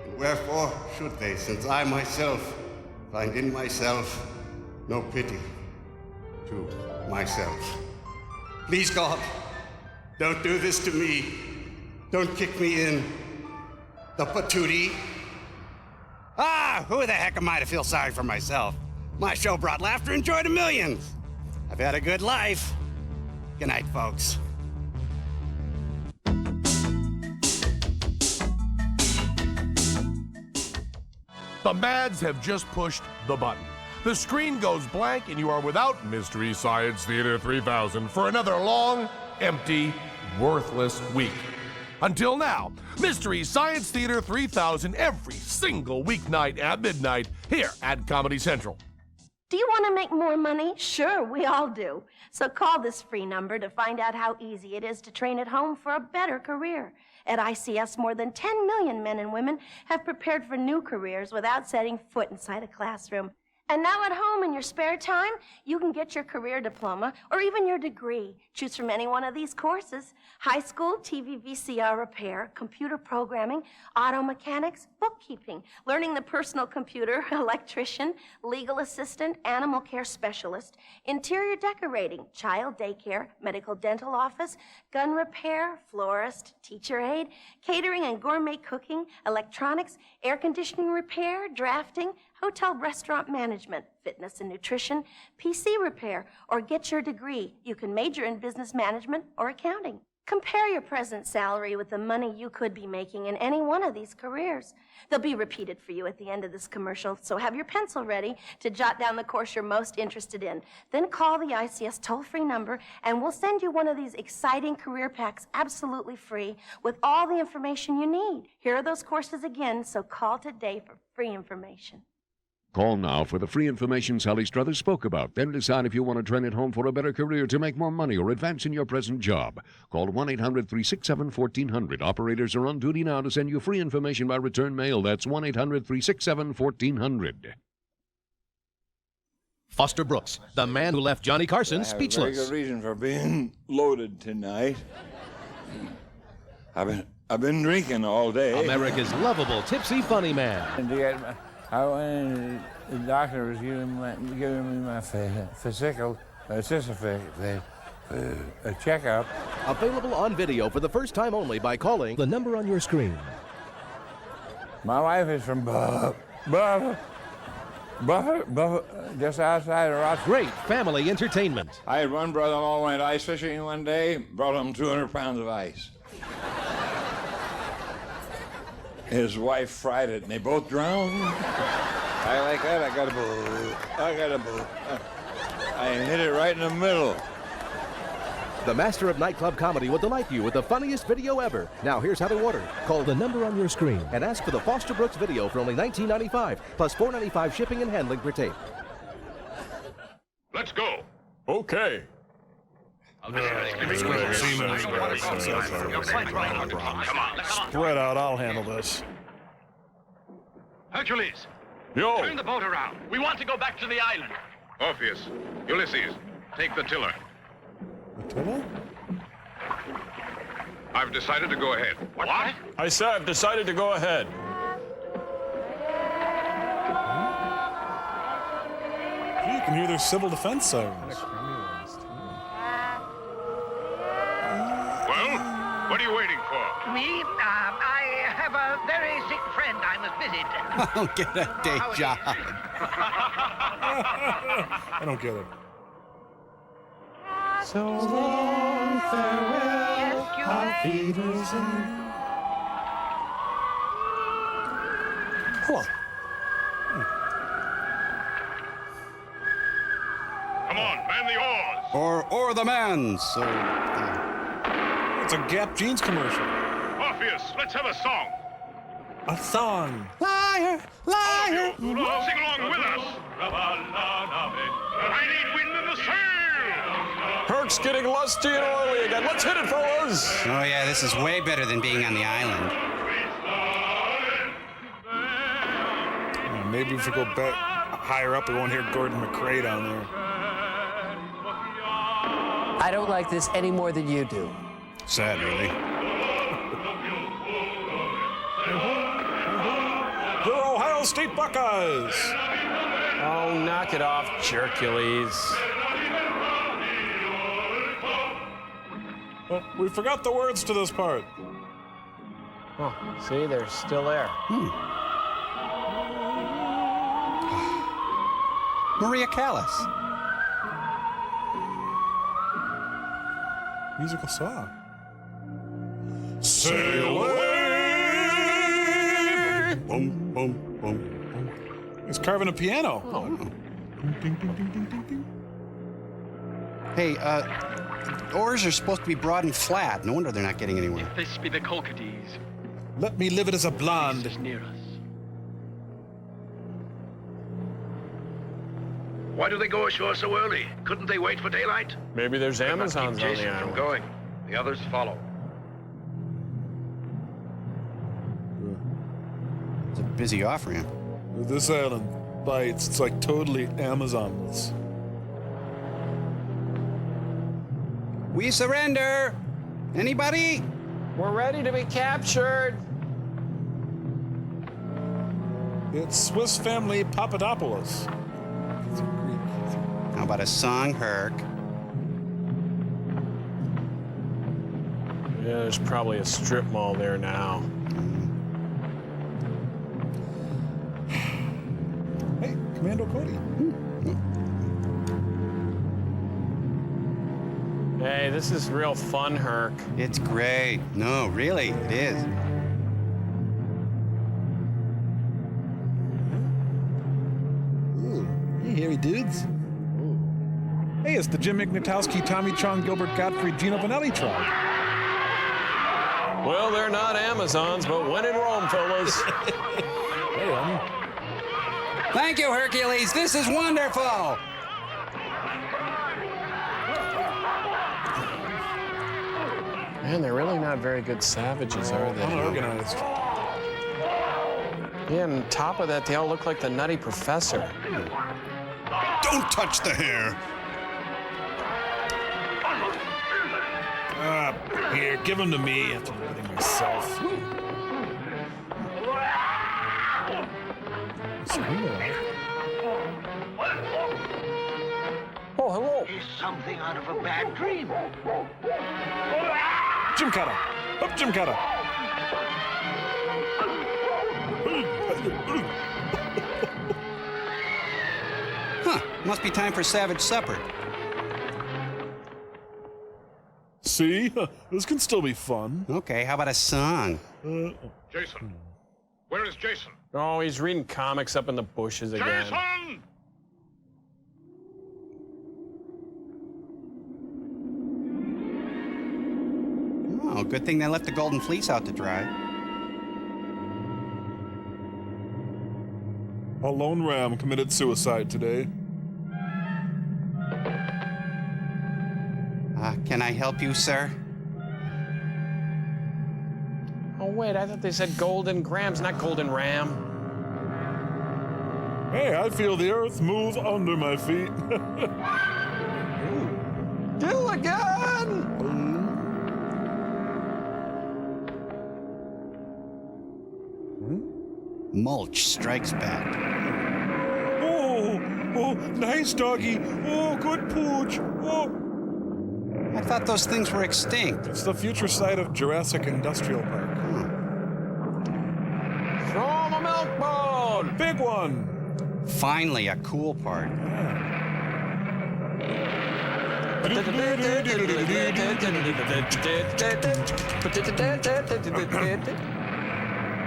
And wherefore should they, since I myself find in myself no pity to myself. Please, God, don't do this to me. Don't kick me in the patootie. Ah, who the heck am I to feel sorry for myself? My show brought laughter and joy to millions. I've had a good life. Good night, folks. The Mads have just pushed the button. The screen goes blank and you are without Mystery Science Theater 3000 for another long, empty, worthless week. Until now, Mystery Science Theater 3000 every single weeknight at midnight here at Comedy Central. Do you want to make more money? Sure, we all do. So call this free number to find out how easy it is to train at home for a better career. At ICS, more than 10 million men and women have prepared for new careers without setting foot inside a classroom. And now at home in your spare time, you can get your career diploma or even your degree. Choose from any one of these courses: high school TV VCR repair, computer programming, auto mechanics, bookkeeping, learning the personal computer, electrician, legal assistant, animal care specialist, interior decorating, child daycare, medical dental office, gun repair, florist, teacher aide, catering and gourmet cooking, electronics, air conditioning repair, drafting, hotel restaurant management, fitness and nutrition, PC repair, or get your degree. You can major in business management or accounting. Compare your present salary with the money you could be making in any one of these careers. They'll be repeated for you at the end of this commercial, so have your pencil ready to jot down the course you're most interested in. Then call the ICS toll-free number, and we'll send you one of these exciting career packs absolutely free with all the information you need. Here are those courses again, so call today for free information. Call now for the free information Sally Struthers spoke about. Then decide if you want to train at home for a better career, to make more money, or advance in your present job. Call 1-800-367-1400. Operators are on duty now to send you free information by return mail. That's 1-800-367-1400. Foster Brooks, the man who left Johnny Carson speechless. I have a very good reason for being loaded tonight. I've been drinking all day. America's lovable, tipsy, funny man. The doctor was giving me my physical, a checkup. Available on video for the first time only by calling the number on your screen. My wife is from Buffalo, just outside of Rochester. Great family entertainment. I had one brother-in-law went ice fishing one day, brought home 200 pounds of ice. His wife fried it, and they both drowned. I like that. I got a boo. I hit it right in the middle. The master of nightclub comedy will delight you with the funniest video ever. Now, here's how to order. Call the number on your screen and ask for the Foster Brooks video for only $19.95, plus $4.95 shipping and handling per tape. Let's go. Okay. Spread out, I'll handle this. Hercules. Yo. Turn the boat around. We want to go back to the island. Orpheus. Ulysses. Take the tiller. The tiller? I've decided to go ahead. What? I said I've decided to go ahead. You can hear their civil defense sirens. Me? I have a very sick friend I must visit. Oh, get a day job. I don't get it. So long, farewell, auf Wiedersehen. Cool. Come on, man the oars. Or the man. So. It's a Gap Jeans commercial. Orpheus, let's have a song. A song. Liar, liar. Sing along with us. I need wind in the sail. Herc's getting lusty and oily again. Let's hit it, fellas. Oh, yeah, this is way better than being on the island. Maybe if we go back higher up, we won't hear Gordon McRae down there. I don't like this any more than you do. Sad, really. The Ohio State Buckeyes. Oh, knock it off, Hercules. Oh, we forgot the words to this part. Oh, see, they're still there. Maria Callas. Musical song. Sail away. Boom, boom, boom. He's carving a piano. Oh. Ding, ding, ding, ding, ding, ding. Hey, oars are supposed to be broad and flat. No wonder they're not getting anywhere. If this be the Colchades, Let me live it as a blonde. is near us. Why do they go ashore so early? Couldn't they wait for daylight? Maybe there's Amazons on the Jason from island. going. The others follow. It's a busy off-ramp. This island bites. It's like totally Amazonless. We surrender! Anybody? We're ready to be captured. It's Swiss Family Papadopoulos. How about a song, Herc? Yeah, there's probably a strip mall there now. Hey, Commando Cody. Hey, this is real fun, Herc. It's great. No, really, it is. Ooh, hey, hairy dudes. Hey, it's the Jim McNatowski, Tommy Chong, Gilbert Gottfried, Gino Vanelli tribe. Well, they're not Amazons, but when in Rome, fellas. Hey, homie. Thank you, Hercules. This is wonderful. Man, they're really not very good savages, are they? Unorganized. Yeah, and on top of that, they all look like the Nutty Professor. Don't touch the hair. Here, give them to me after everything myself. Oh, hello. Is something out of a bad dream. Jim Cutter. Up, Jim Cutter. Huh, must be time for savage supper. See? This can still be fun. Okay, how about a song? Jason. Where is Jason? Oh, he's reading comics up in the bushes again. Jason! Oh, good thing they left the golden fleece out to dry. A lone ram committed suicide today. Can I help you, sir? Oh, wait, I thought they said golden grams, not golden ram. Hey, I feel the earth move under my feet. Gilligan! Mulch strikes back. Oh, nice doggy. Oh, good pooch. Oh. I thought those things were extinct. It's the future site of Jurassic Industrial Park. Throw him a milk bone! Big one! Finally, a cool part.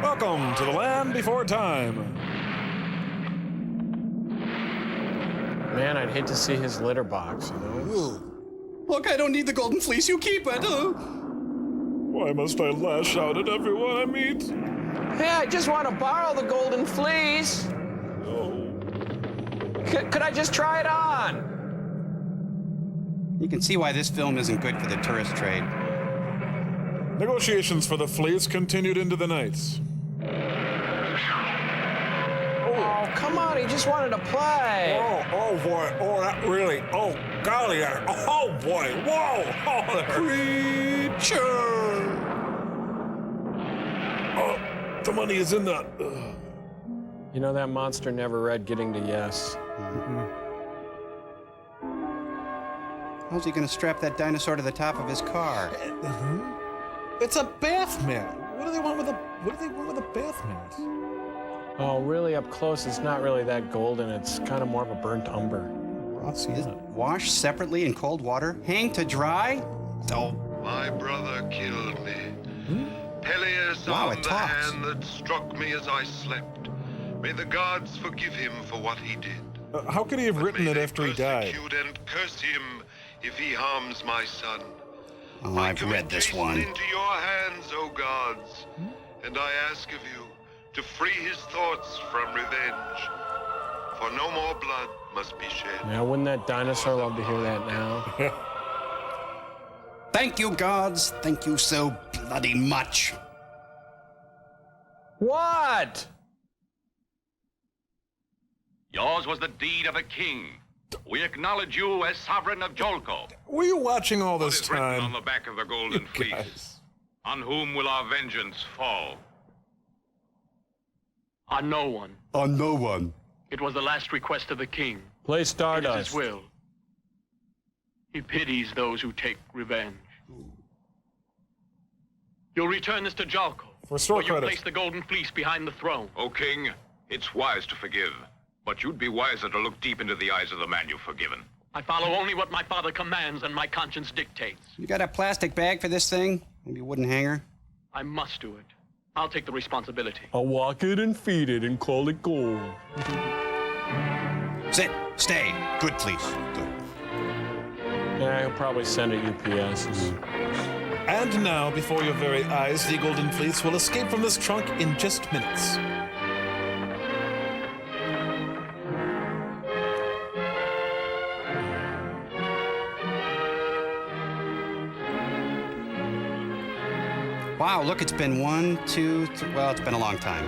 Welcome to the land before time. Man, I'd hate to see his litter box, you know? Look, I don't need the golden fleece. You keep it. Why must I lash out at everyone I meet? Hey, I just want to borrow the golden fleece. No. Could I just try it on? You can see why this film isn't good for the tourist trade. Negotiations for the fleece continued into the night. Oh, come on, he just wanted to play. Oh boy, oh, that really, oh, golly, oh boy, whoa, oh, creature. Oh, the money is in the... You know, that monster never read Getting to Yes. How's he gonna strap that dinosaur to the top of his car? It's a bath mat. What do they want with a bath mat? Oh, really up close, it's not really that golden. It's kind of more of a burnt umber. Wash separately in cold water, hang to dry? Oh. My brother killed me. Peleus on the hand that struck me as I slept. May the gods forgive him for what he did. How could he have written it after he died? And curse him if he harms my son. Oh, I've read this one. Into your hands, O gods, and I ask of you to free his thoughts from revenge. For no more blood must be shed. Yeah, wouldn't that dinosaur love to hear that now? Thank you, gods. Thank you so bloody much. What? Yours was the deed of a king. We acknowledge you as sovereign of Jolko. Were you watching all this What is written time? on the back of the golden fleece? On whom will our vengeance fall? On no one. On no one. It was the last request of the king. Play It is Stardust. his will. He pities those who take revenge. You'll return this to Jalko. For store where you credit. place the golden fleece behind the throne. O king, it's wise to forgive, but you'd be wiser to look deep into the eyes of the man you've forgiven. I follow only what my father commands and my conscience dictates. You got a plastic bag for this thing? Maybe a wooden hanger? I must do it. I'll take the responsibility. I'll walk it and feed it and call it gold. Sit. Stay. Good, please. Good. Yeah, he'll probably send it UPS. And now, before your very eyes, the golden fleece will escape from this trunk in just minutes. Wow, look, it's been 1, 2, 3, well, it's been a long time.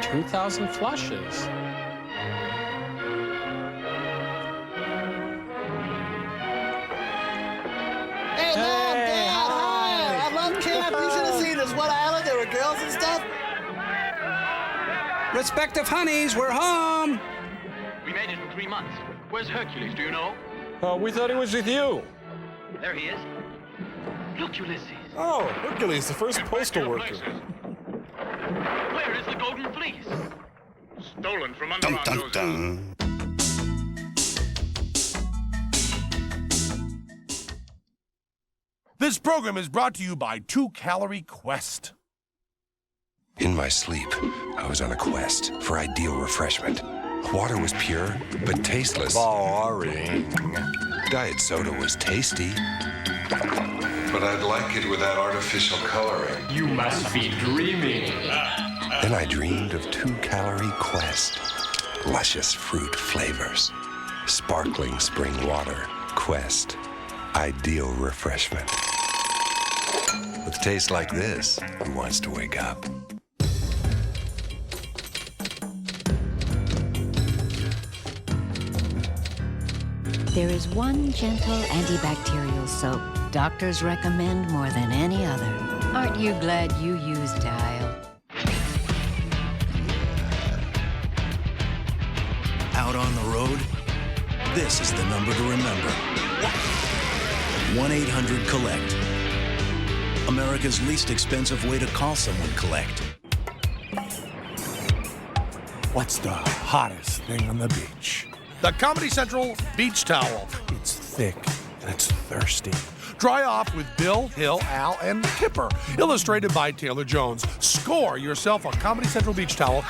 2,000 flushes. Hey, Mom, Dad, hi! I love camp. You should have seen this one island. There were girls and stuff. Respective honeys, we're home! We made it in 3 months. Where's Hercules, do you know? We thought he was with you. There he is. Look, Ulysses. Oh, Hercules, the first postal worker. Where is the golden fleece? Stolen from under Dun, our dun, noses. dun. This program is brought to you by 2 Calorie Quest. In my sleep, I was on a quest for ideal refreshment. Water was pure, but tasteless. Boring. Diet soda was tasty, but I'd like it with that artificial coloring. You must be dreaming. Then I dreamed of 2 Calorie Quest. Luscious fruit flavors. Sparkling spring water. Quest. Ideal refreshment. With taste like this, who wants to wake up? There is one gentle antibacterial soap doctors recommend more than any other. Aren't you glad you used Dial? Out on the road, this is the number to remember. 1-800-COLLECT. America's least expensive way to call someone collect. What's the hottest thing on the beach? The Comedy Central Beach Towel. It's thick and it's thirsty. Dry off with Bill, Hill, Al, and Kipper. Illustrated by Taylor Jones. Score yourself a Comedy Central Beach Towel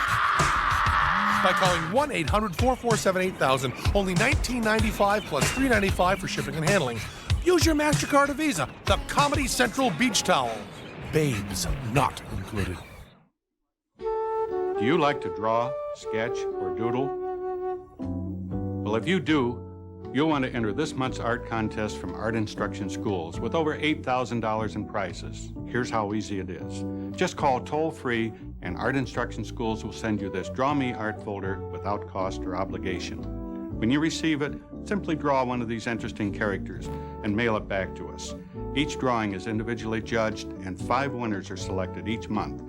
by calling 1-800-447-8000. Only $19.95 plus $3.95 for shipping and handling. Use your MasterCard or Visa. The Comedy Central Beach Towel. Babes not included. Do you like to draw, sketch, or doodle? Well, if you do, you'll want to enter this month's art contest from Art Instruction Schools with over $8,000 in prizes. Here's how easy it is. Just call toll-free and Art Instruction Schools will send you this Draw Me Art folder without cost or obligation. When you receive it, simply draw one of these interesting characters and mail it back to us. Each drawing is individually judged and 5 winners are selected each month.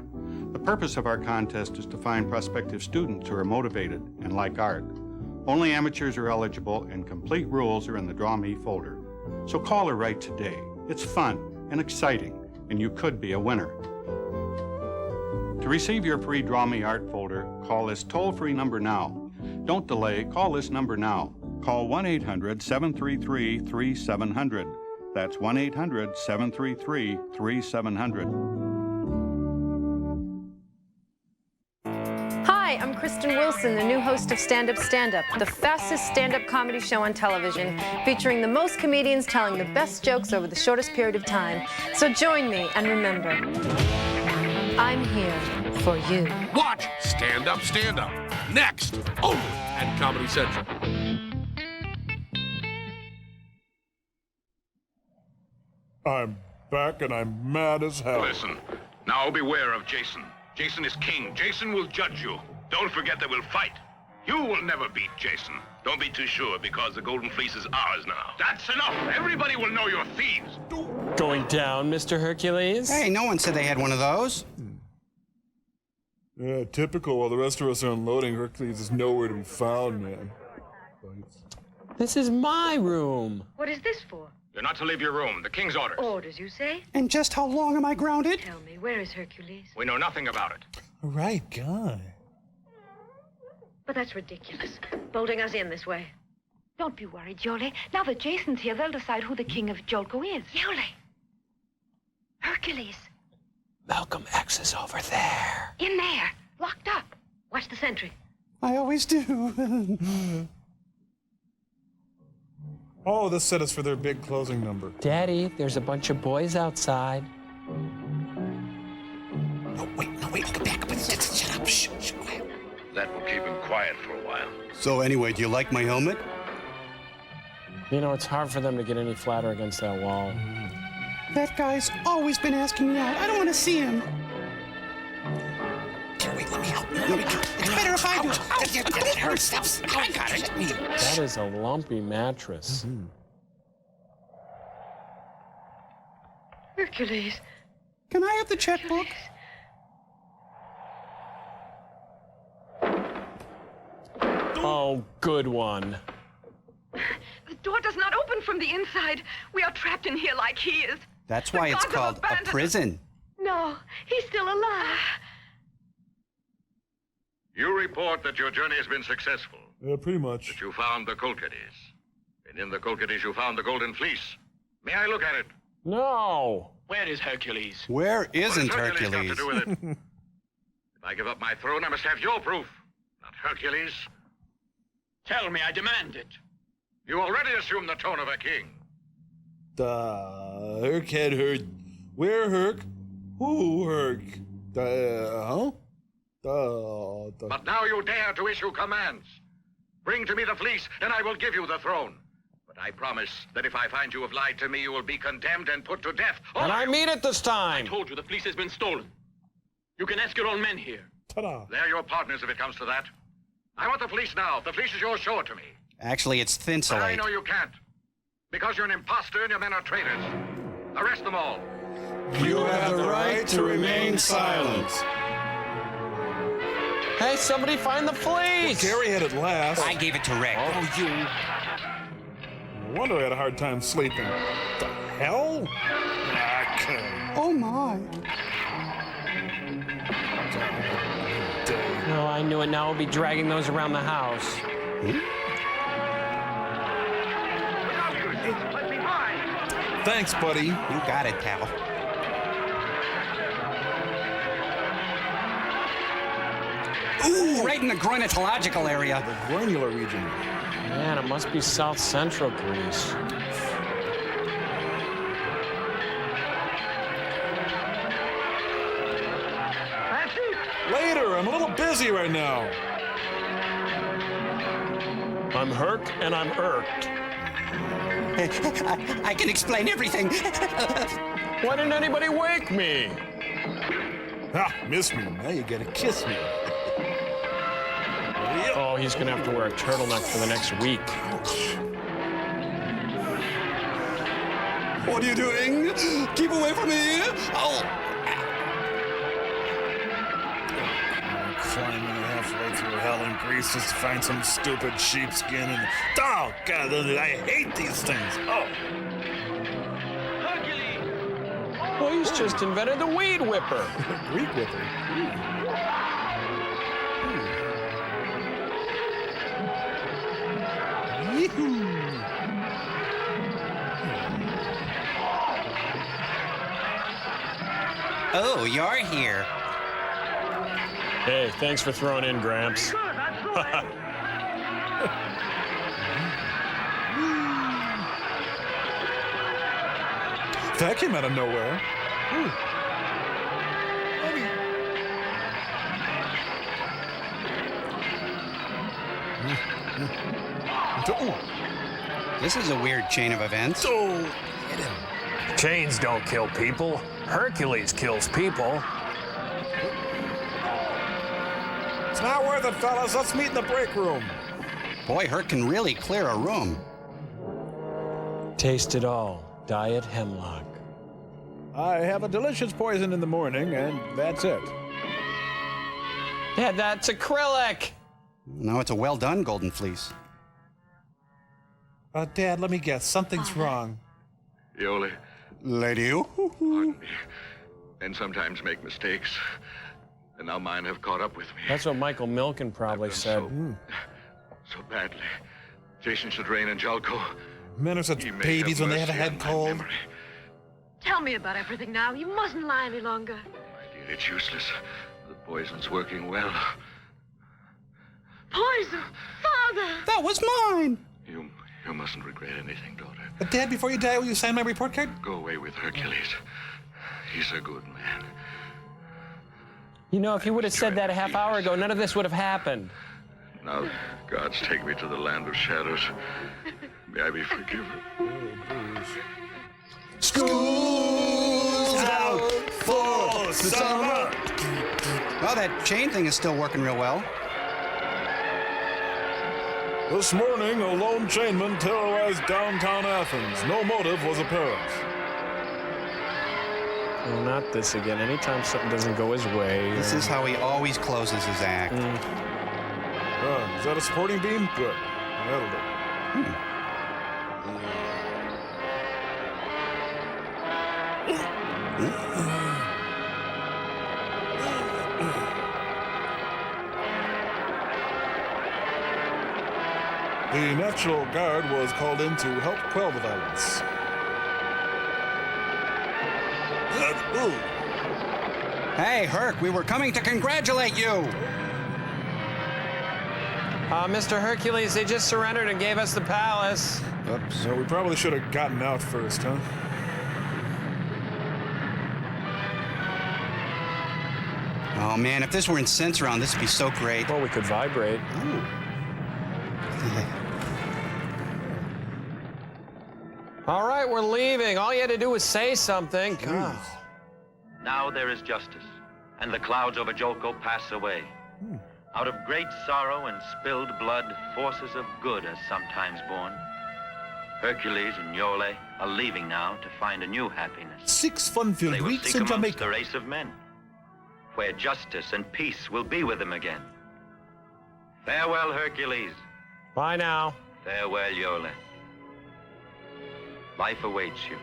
The purpose of our contest is to find prospective students who are motivated and like art. Only amateurs are eligible and complete rules are in the Draw Me folder. So call or write today. It's fun and exciting and you could be a winner. To receive your free Draw Me Art folder, call this toll-free number now. Don't delay, call this number now. Call 1-800-733-3700. That's 1-800-733-3700. Hi, I'm Kristen Wilson, the new host of Stand Up, the fastest stand-up comedy show on television, featuring the most comedians telling the best jokes over the shortest period of time. So join me, and remember, I'm here for you. Watch Stand Up, next, only at Comedy Central. I'm back and I'm mad as hell. Listen, now beware of Jason. Jason is king. Jason will judge you. Don't forget that we'll fight. You will never beat Jason. Don't be too sure, because the Golden Fleece is ours now. That's enough. Everybody will know you're thieves. Going down, Mr. Hercules? Hey, no one said they had one of those. Yeah, typical. While the rest of us are unloading, Hercules is nowhere to be found, man. This is my room. What is this for? You're not to leave your room. The king's orders. Orders, you say? And just how long am I grounded? Tell me, where is Hercules? We know nothing about it. Right guy. But that's ridiculous, bolting us in this way. Don't be worried, Yole. Now that Jason's here, they'll decide who the king of Jolko is. Yole! Hercules! Malcolm X is over there. In there, locked up. Watch the sentry. I always do. Oh, this set us for their big closing number. Daddy, there's a bunch of boys outside. No, wait, go back. Shut up, shh, quiet. That will keep him quiet for a while. So anyway, do you like my helmet? You know, it's hard for them to get any flatter against that wall. That guy's always been asking me out. I don't want to see him. Wait, let me help. It's better if I do. It hurts. I got it. That is a lumpy mattress. Hercules. Can I have the checkbook? Oh, good one. The door does not open from the inside. We are trapped in here like he is. That's why it's called a prison. No, he's still alive. You report that your journey has been successful. Yeah, pretty much. That you found the Kolkadis. And in the Kolkadis you found the Golden Fleece. May I look at it? No. Where is Hercules? Where isn't What has Hercules got to do with Hercules? it? If I give up my throne, I must have your proof, not Hercules. Tell me, I demand it. You already assume the tone of a king. Herc had heard. Where Herc? Who Herc? Huh? But now you dare to issue commands. Bring to me the fleece, and I will give you the throne. But I promise that if I find you have lied to me, you will be condemned and put to death. And I mean it this time. I told you the fleece has been stolen. You can ask your own men here. Ta-da. They're your partners if it comes to that. I want the fleece now. The fleece is yours. Show it to me. Actually, it's But I thinsulate. know you can't. Because you're an imposter and your men are traitors. Arrest them all. You have the right to remain silent. Hey, somebody find the fleece! Gary had it last. I gave it to Rick. Oh, you. wonder I had a hard time sleeping. What the hell? Oh, my. No, I knew it. Now we'll be dragging those around the house. Thanks, buddy. You got it, pal. Ooh, right in the groinatological area. The groinular region. Man, it must be South Central Greece. Later, I'm a little busy right now. I'm hurt and I'm irked. I can explain everything. Why didn't anybody wake me? Ah, miss me. Now you gotta kiss me. Oh, he's gonna have to wear a turtleneck for the next week. What are you doing? Keep away from me. Oh. Climbing halfway through hell in Greece just to find some stupid sheepskin and... Oh, God, I hate these things. Oh. Well, he's just invented the weed whipper. Weed whipper? Oh, you're here. Hey, thanks for throwing in, Gramps. That came out of nowhere. Ooh. This is a weird chain of events. Oh, Chains don't kill people. Hercules kills people. it's not worth it, fellas. Let's meet in the break room. Boy, Herc can really clear a room. Taste it all. Diet hemlock. I have a delicious poison in the morning, and that's it. Dad, that's acrylic. No, it's a well done golden fleece. Dad, let me guess. Something's wrong. Yoli, Lady. pardon me. And sometimes make mistakes. And now mine have caught up with me. That's what Michael Milken probably said. So badly. Jason should reign in Jalco. Men are such babies when they have a head cold. Tell me about everything now. You mustn't lie any longer. My dear, it's useless. The poison's working well. Poison! Father! That was mine! You mustn't regret anything, daughter. But Dad, before you die, will you sign my report card? Go away with Hercules. He's a good man. You know, if you would have said that a half hour ago, none of this would have happened. Now the gods take me to the land of shadows. May I be forgiven. School's out for summer. Well, that chain thing is still working real well. This morning, a lone chainman terrorized downtown Athens. No motive was apparent. Well, not this again. Anytime something doesn't go his way. This is how he always closes his act. Is that a supporting beam? Good. That'll do. The National Guard was called in to help quell the violence. Hey, Herc, we were coming to congratulate you. Mr. Hercules, they just surrendered and gave us the palace. Oops. So we probably should have gotten out first, huh? Oh, man, if this were in Sensoron, this would be so great. Well, we could vibrate. All right, we're leaving. All you had to do was say something. God. Now there is justice, and the clouds over Jolko pass away. Out of great sorrow and spilled blood, forces of good are sometimes born. Hercules and Iole are leaving now to find a new happiness. 6 fun-filled They will weeks seek in amongst Jamaica. the race of men, where justice and peace will be with them again. Farewell, Hercules. Bye now. Farewell, Iole. life awaits you,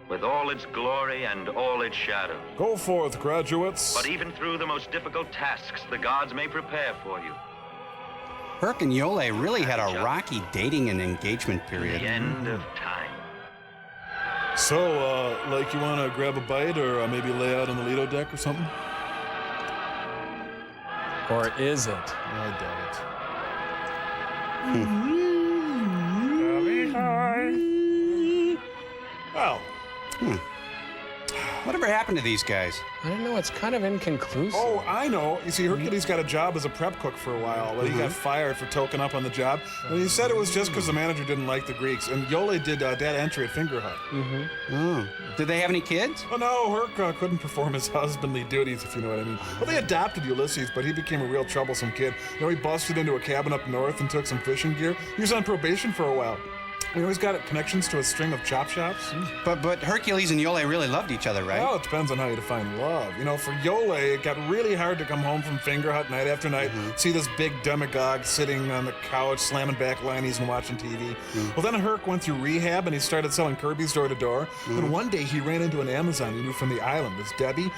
with all its glory and all its shadows. Go forth, graduates. But even through the most difficult tasks the gods may prepare for you, Herc and Yole really had a rocky dating and engagement period. the end of time. So, like, you want to grab a bite or maybe lay out on the Lido deck or something? Or is it? I doubt it. Well. Whatever happened to these guys? I don't know. It's kind of inconclusive. Oh, I know. You see, Hercules got a job as a prep cook for a while, but he got fired for token up on the job. And he said it was just because the manager didn't like the Greeks. And Yole did data entry at Finger Hut. Oh. Did they have any kids? Oh, no, Herc couldn't perform his husbandly duties, if you know what I mean. Well, they adopted Ulysses, but he became a real troublesome kid. You know, he busted into a cabin up north and took some fishing gear. He was on probation for a while. You know, he's got connections to a string of chop shops. But Hercules and Yole really loved each other, right? Well, it depends on how you define love. You know, for Yole, it got really hard to come home from Finger Hut night after night, see this big demagogue sitting on the couch, slamming back lineys and watching TV. Well, then Herc went through rehab and he started selling Kirby's door to door. And one day he ran into an Amazon he knew from the island. It's Debbie.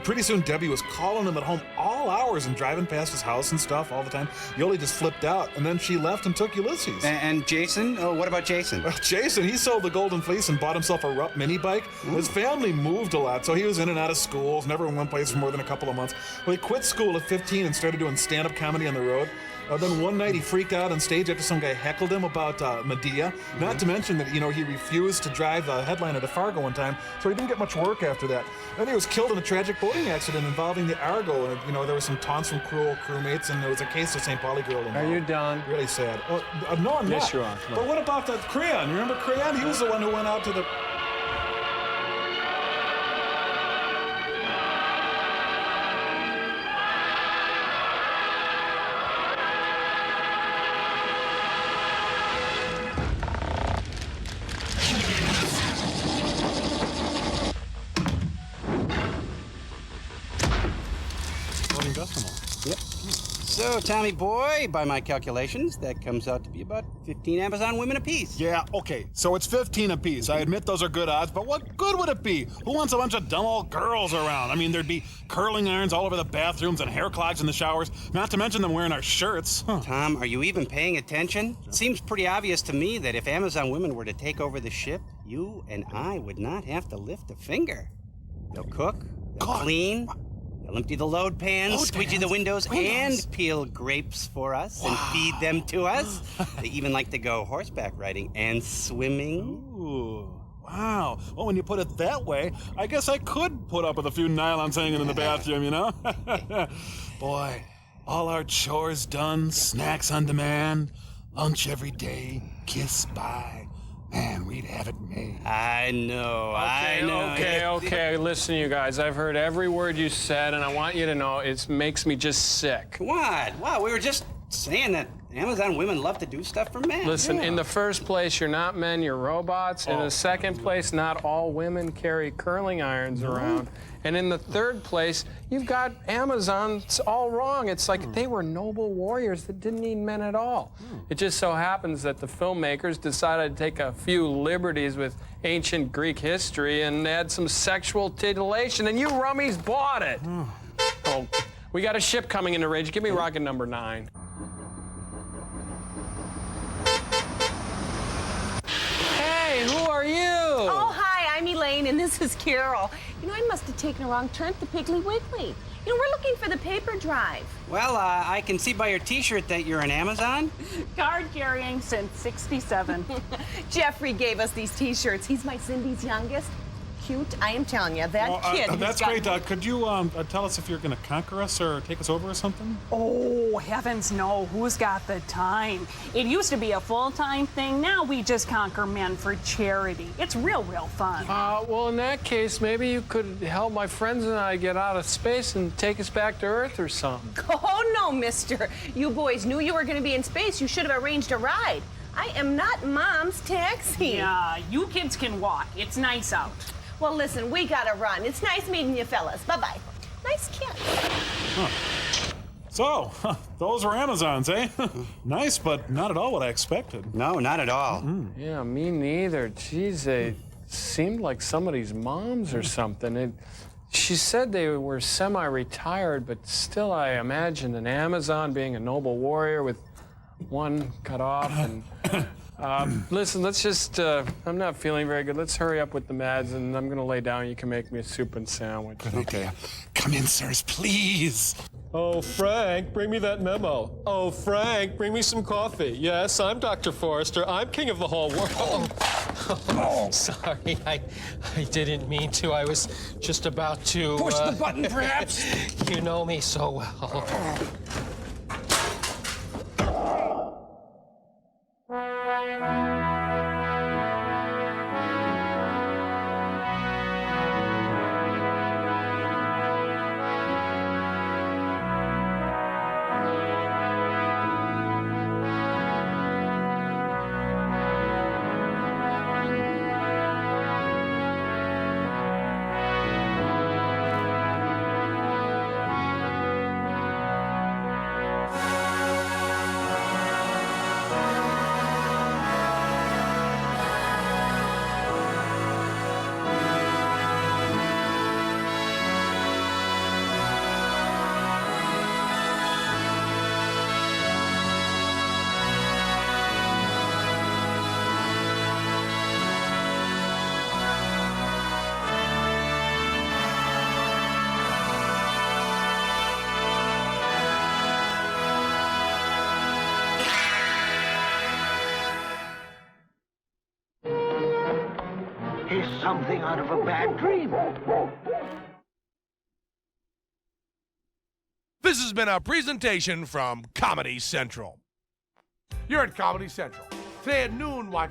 Pretty soon Debbie was calling him at home all hours and driving past his house and stuff all the time. Yole just flipped out, and then she left and took Ulysses. And Jason? Oh, what about Jason? Well, Jason, he sold the Golden Fleece and bought himself a Rupp mini bike. His family moved a lot, so he was in and out of schools, never in one place for more than a couple of months. Well, he quit school at 15 and started doing stand-up comedy on the road. Then one night he freaked out on stage after some guy heckled him about Medea. Not to mention that, you know, he refused to drive the headliner to Fargo one time, so he didn't get much work after that. Then he was killed in a tragic boating accident involving the Argo, and, you know, there were some taunts from cruel crewmates, and there was a case of St. Pauli girl involved. Are you done? Really sad. No, I'm not. Yes, you are. But what about that Crayon? You remember Crayon? He was the one who went out to the... Yep. So, Tommy boy, by my calculations, that comes out to be about 15 Amazon women apiece. Yeah, okay, so it's 15 apiece. I admit those are good odds, but what good would it be? Who wants a bunch of dumb old girls around? I mean, there'd be curling irons all over the bathrooms and hair clogs in the showers, not to mention them wearing our shirts. Tom, are you even paying attention? It seems pretty obvious to me that if Amazon women were to take over the ship, you and I would not have to lift a finger. They'll cook, they'll clean, they'll empty the load pans, squeegee the windows, and peel grapes for us and feed them to us. They even like to go horseback riding and swimming. Ooh, wow. Well, when you put it that way, I guess I could put up with a few nylons hanging in the bathroom, you know? Boy, all our chores done, snacks on demand, lunch every day, kiss by. Man, we'd have it made. I know, I know. Okay. Listen, you guys, I've heard every word you said, and I want you to know it makes me just sick. What? Wow, we were just saying that Amazon women love to do stuff for men. Listen, in the first place, you're not men, you're robots. In the second place, not all women carry curling irons around. And in the third place, you've got Amazons all wrong. It's like they were noble warriors that didn't need men at all. It just so happens that the filmmakers decided to take a few liberties with ancient Greek history and add some sexual titillation, and you rummies bought it. Oh, we got a ship coming into range. Give me rocket number 9. Hey, who are you? Oh, hi, I'm Elaine, and this is Carol. You know, I must have taken a wrong turn to Piggly Wiggly. You know, we're looking for the paper drive. Well, I can see by your T-shirt that you're an Amazon. Card carrying since '67. Jeffrey gave us these T-shirts. He's my Cindy's youngest. Cute, I am telling you, that kid. That's great. Could you tell us if you're going to conquer us or take us over or something? Oh, heavens no. Who's got the time? It used to be a full-time thing. Now we just conquer men for charity. It's real fun. Well, in that case, maybe you could help my friends and I get out of space and take us back to Earth or something. Oh, no, mister. You boys knew you were going to be in space. You should have arranged a ride. I am not Mom's taxi. Yeah, you kids can walk. It's nice out. Well, listen, we gotta run. It's nice meeting you fellas. Bye-bye. Nice kid. So, those were Amazons, eh? Nice, but not at all what I expected. No, not at all. Yeah, me neither. Geez, they seemed like somebody's moms or something. She said they were semi-retired, but still I imagined an Amazon being a noble warrior with one cut off. And listen, let's just, I'm not feeling very good. Let's hurry up with the Mads, and I'm going to lay down. You can make me a soup and sandwich. Good idea. Come in, sirs, please. Oh, Frank, bring me that memo. Oh, Frank, bring me some coffee. Yes, I'm Dr. Forrester. I'm king of the whole world. Oh, sorry, I didn't mean to. I was just about to... Push the button, perhaps? You know me so well. He's something out of a bad dream. This has been a presentation from Comedy Central. You're at Comedy Central. Today at noon, watch